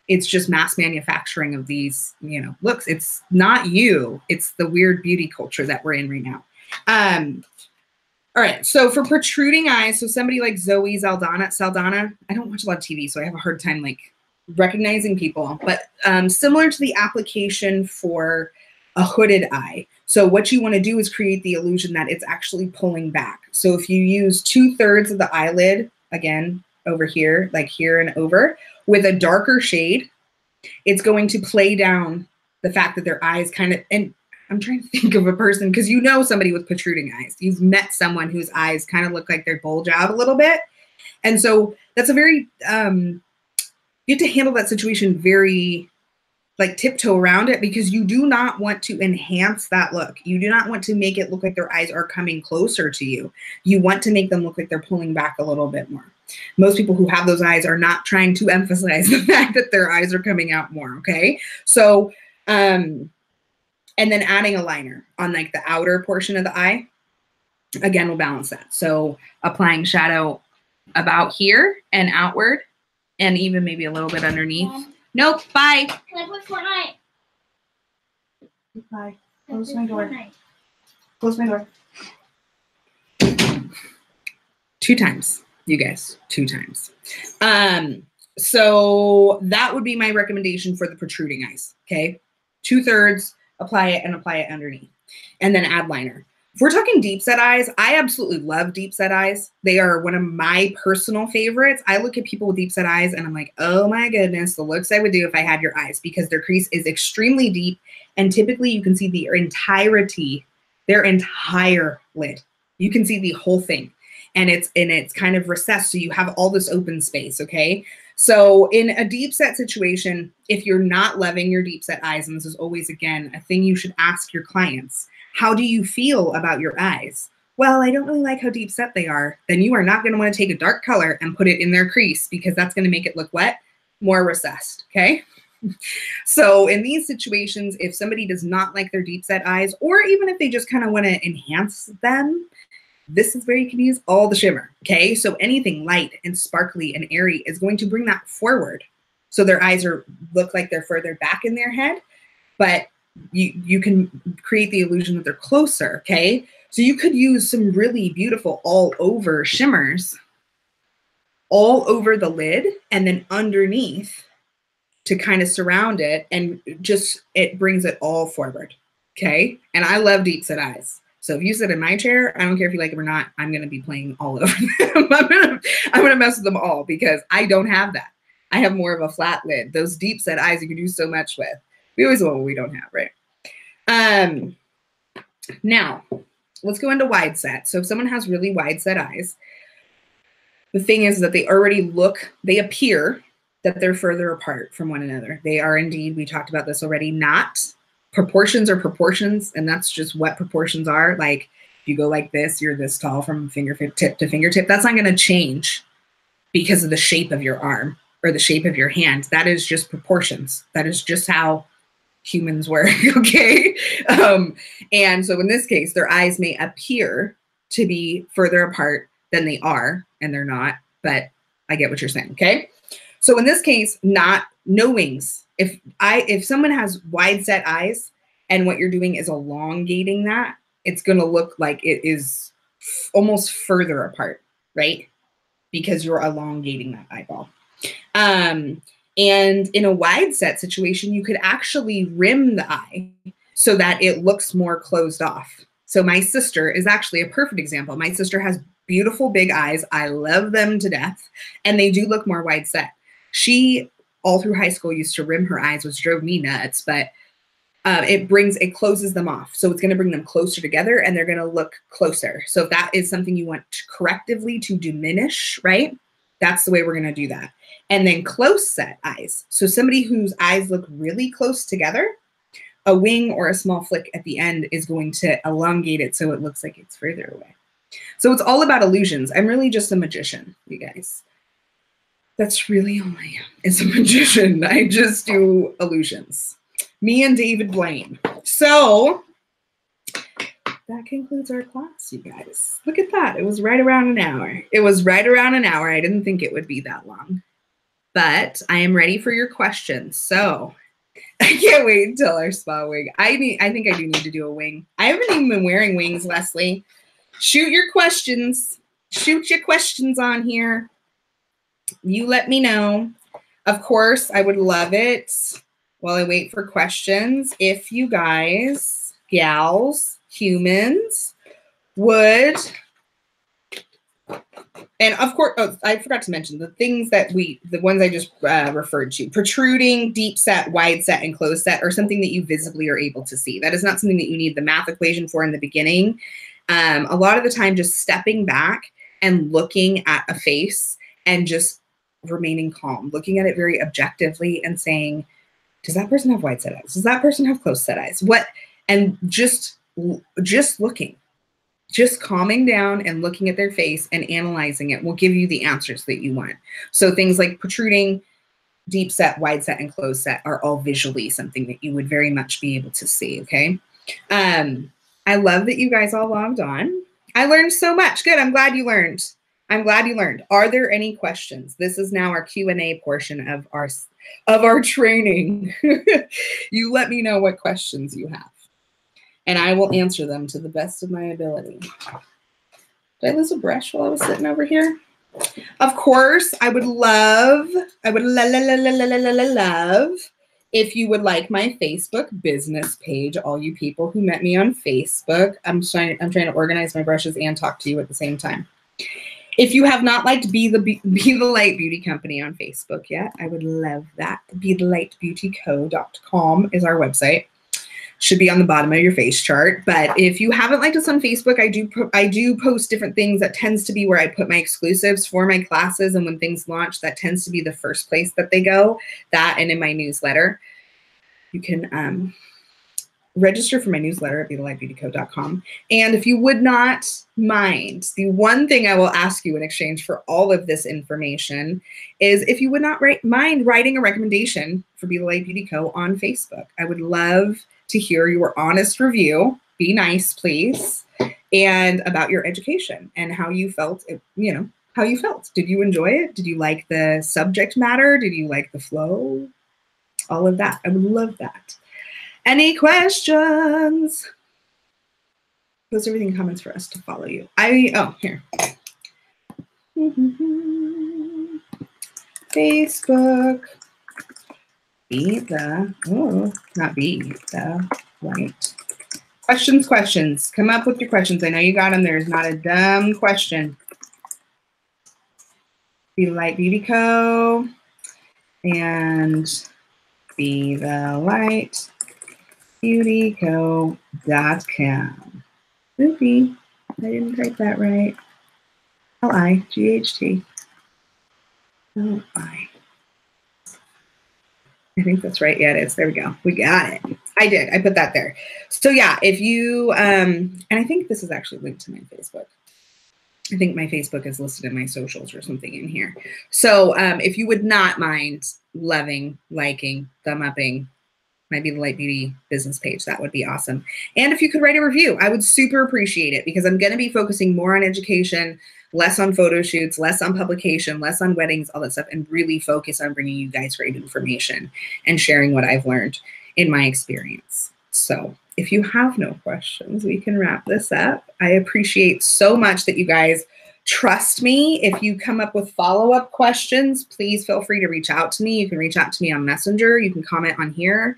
S1: it's just mass manufacturing of these, you know, looks. It's not you. It's the weird beauty culture that we're in right now. All right. So for protruding eyes, so somebody like Zoe Saldana, I don't watch a lot of TV, so I have a hard time like recognizing people, but similar to the application for a hooded eye. So what you want to do is create the illusion that it's actually pulling back. So if you use 2/3 of the eyelid, again, over here, like here and over, with a darker shade, it's going to play down the fact that their eyes kind of, and I'm trying to think of a person, because you know somebody with protruding eyes. You've met someone whose eyes kind of look like they bulge out a little bit. And so that's a very, you have to handle that situation very like tiptoe around it because you do not want to enhance that look. You do not want to make it look like their eyes are coming closer to you. You want to make them look like they're pulling back a little bit more. Most people who have those eyes are not trying to emphasize the fact that their eyes are coming out more, okay? So, and then adding a liner on like the outer portion of the eye, again, will balance that. So applying shadow about here and outward and even maybe a little bit underneath. Nope, bye.
S2: Can I play Fortnite?
S1: Bye. Close my door. Close my door. 2 times, you guys, 2 times. So that would be my recommendation for the protruding eyes, okay? 2/3, apply it and apply it underneath. And then add liner. If we're talking deep set eyes, I absolutely love deep set eyes. They are one of my personal favorites. I look at people with deep set eyes and I'm like, oh my goodness, the looks I would do if I had your eyes, because their crease is extremely deep. And typically you can see their entire lid. You can see the whole thing. And it's kind of recessed. So you have all this open space. Okay. So in a deep set situation, if you're not loving your deep set eyes, and this is always, again, a thing you should ask your clients, how do you feel about your eyes? Well, I don't really like how deep set they are. Then you are not going to want to take a dark color and put it in their crease, because that's going to make it look what? More recessed. Okay. So in these situations, if somebody does not like their deep set eyes, or even if they just kind of want to enhance them, this is where you can use all the shimmer. Okay. So anything light and sparkly and airy is going to bring that forward. So their eyes look like they're further back in their head, but you can create the illusion that they're closer, okay? So you could use some really beautiful all over shimmers all over the lid and then underneath to kind of surround it, and just, it brings it all forward, okay? And I love deep set eyes. So if you sit in my chair, I don't care if you like them or not, I'm gonna be playing all over them. I'm gonna mess with them all, because I don't have that. I have more of a flat lid. Those deep set eyes you can do so much with. We always want what we don't have, right? Now, let's go into wide set. So if someone has really wide set eyes, the thing is that they appear that they're further apart from one another. They are indeed, we talked about this already, not. Proportions are proportions, and that's just what proportions are. Like, if you go like this, you're this tall from fingertip to fingertip. That's not going to change because of the shape of your arm or the shape of your hand. That is just proportions. That is just how humans work, okay? And so in this case, their eyes may appear to be further apart than they are, and they're not, but I get what you're saying, okay? So in this case, no wings. If someone has wide set eyes and what you're doing is elongating that, it's gonna look like it is almost further apart, right? Because you're elongating that eyeball. And in a wide set situation, you could actually rim the eye so that it looks more closed off. So my sister is actually a perfect example. My sister has beautiful big eyes. I love them to death, and they do look more wide set. She, all through high school, used to rim her eyes, which drove me nuts, but it closes them off. So it's going to bring them closer together, and they're going to look closer. So if that is something you want to correctively to diminish, right? That's the way we're going to do that. And then close set eyes. So somebody whose eyes look really close together, a wing or a small flick at the end is going to elongate it so it looks like it's further away. So it's all about illusions. I'm really just a magician, you guys. That's really all I am, is a magician. I just do illusions. Me and David Blaine. So that concludes our class, you guys. Look at that. It was right around an hour. It was right around an hour. I didn't think it would be that long. But I am ready for your questions. So I can't wait until our spa wing. I think I do need to do a wing. I haven't even been wearing wings, Leslie. Shoot your questions. Shoot your questions on here. You let me know. Of course, I would love it, while I wait for questions, if you guys, gals, humans, would, and of course, oh, I forgot to mention the things that the ones I just referred to: protruding, deep set, wide set, and closed set, are something that you visibly are able to see. That is not something that you need the math equation for in the beginning. A lot of the time, just stepping back and looking at a face and just remaining calm, looking at it very objectively and saying, does that person have wide set eyes? Does that person have closed set eyes? What? And just looking, just calming down and looking at their face and analyzing it will give you the answers that you want. So things like protruding, deep set, wide set, and closed set are all visually something that you would very much be able to see, okay? I love that you guys all logged on. I learned so much. Good, I'm glad you learned. I'm glad you learned. Are there any questions? This is now our Q&A portion of our training. You let me know what questions you have, and I will answer them to the best of my ability. Did I lose a brush while I was sitting over here? Of course, I would love If you would like my Facebook business page, all you people who met me on Facebook, I'm trying to organize my brushes and talk to you at the same time. If you have not liked Be the Light Beauty Company on Facebook yet, I would love that. BeTheLightBeautyCo.com is our website. Should be on the bottom of your face chart. But if you haven't liked us on Facebook, I do post different things. That tends to be where I put my exclusives for my classes, and when things launch, that tends to be the first place that they go. That and in my newsletter. You can register for my newsletter at BeTheLightBeautyCo.com. And if you would not mind, the one thing I will ask you in exchange for all of this information is if you would not mind writing a recommendation for Be the Light Beauty Co. on Facebook. I would love to hear your honest review. Be nice, please. And about your education and how you felt, how you felt. Did you enjoy it? Did you like the subject matter? Did you like the flow? All of that. I would love that. Any questions? Post everything in comments for us to follow you. Here. Facebook. Not Be the Light. Questions. Come up with your questions. I know you got them. There's not a dumb question. Be the Light Beauty Co. and Be the Light BeautyCo.com. Oopie, I didn't type that right. L-I-G-H-T. L-I. I think that's right. Yeah, it is. There we go. We got it. I did. I put that there. So yeah, if you, and I think this is actually linked to my Facebook. I think my Facebook is listed in my socials or something in here. So if you would not mind loving, liking, thumb upping my Be the Light Beauty business page, that would be awesome. And if you could write a review, I would super appreciate it, because I'm going to be focusing more on education, less on photo shoots, less on publication, less on weddings, all that stuff, and really focus on bringing you guys great information and sharing what I've learned in my experience. So if you have no questions, we can wrap this up. I appreciate so much that you guys trust me. If you come up with follow-up questions, please feel free to reach out to me. You can reach out to me on Messenger. You can comment on here.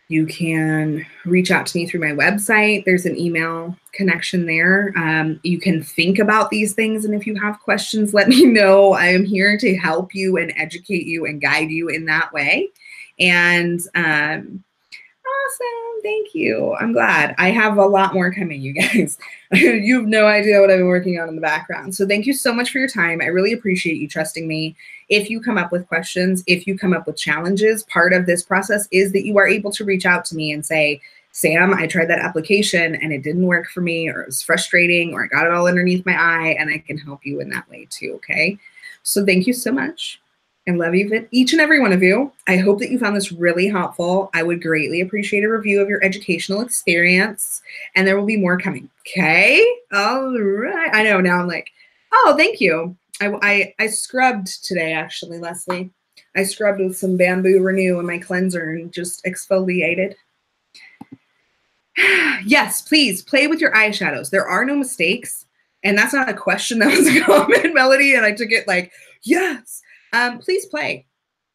S1: You can reach out to me through my website. There's an email connection there. You can think about these things, and if you have questions, let me know. I am here to help you and educate you and guide you in that way. And awesome. Thank you. I'm glad. I have a lot more coming, you guys. You have no idea what I've been working on in the background. So thank you so much for your time. I really appreciate you trusting me. If you come up with questions, if you come up with challenges, part of this process is that you are able to reach out to me and say, Sam, I tried that application and it didn't work for me, or it was frustrating, or I got it all underneath my eye, and I can help you in that way too, okay? So thank you so much. I love you, each and every one of you. I hope that you found this really helpful. I would greatly appreciate a review of your educational experience, and there will be more coming. Okay? All right. I know now I'm like, oh, thank you. I scrubbed today, actually, Leslie. I scrubbed with some Bamboo Renew in my cleanser and just exfoliated. Yes, please play with your eyeshadows. There are no mistakes. And that's not a question. That was a comment, Melody. And I took it like, yes. Please play.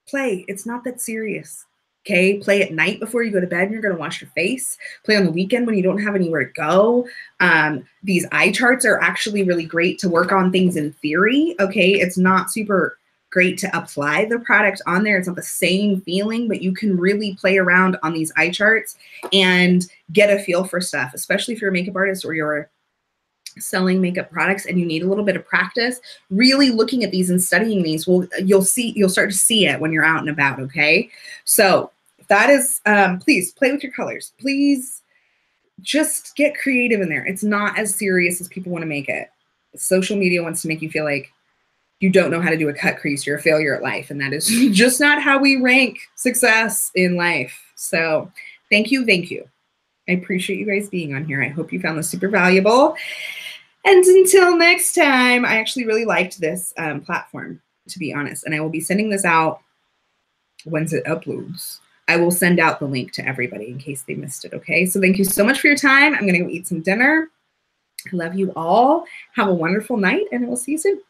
S1: Play. It's not that serious. Okay. Play at night before you go to bed and you're going to wash your face. Play on the weekend when you don't have anywhere to go. These eye charts are actually really great to work on things in theory. Okay. It's not super great to apply the product on there. It's not the same feeling, but you can really play around on these eye charts and get a feel for stuff, especially if you're a makeup artist or you're selling makeup products and you need a little bit of practice. Really looking at these and studying these, you'll start to see it when you're out and about. Okay. So that is, please play with your colors. Please just get creative in there. It's not as serious as people want to make it. Social media wants to make you feel like you don't know how to do a cut crease. You're a failure at life. And that is just not how we rank success in life. So thank you. Thank you. I appreciate you guys being on here. I hope you found this super valuable. And until next time, I actually really liked this platform, to be honest. And I will be sending this out once it uploads. I will send out the link to everybody in case they missed it, okay? So thank you so much for your time. I'm going to go eat some dinner. I love you all. Have a wonderful night, and we'll see you soon.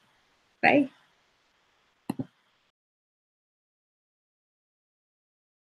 S1: Bye.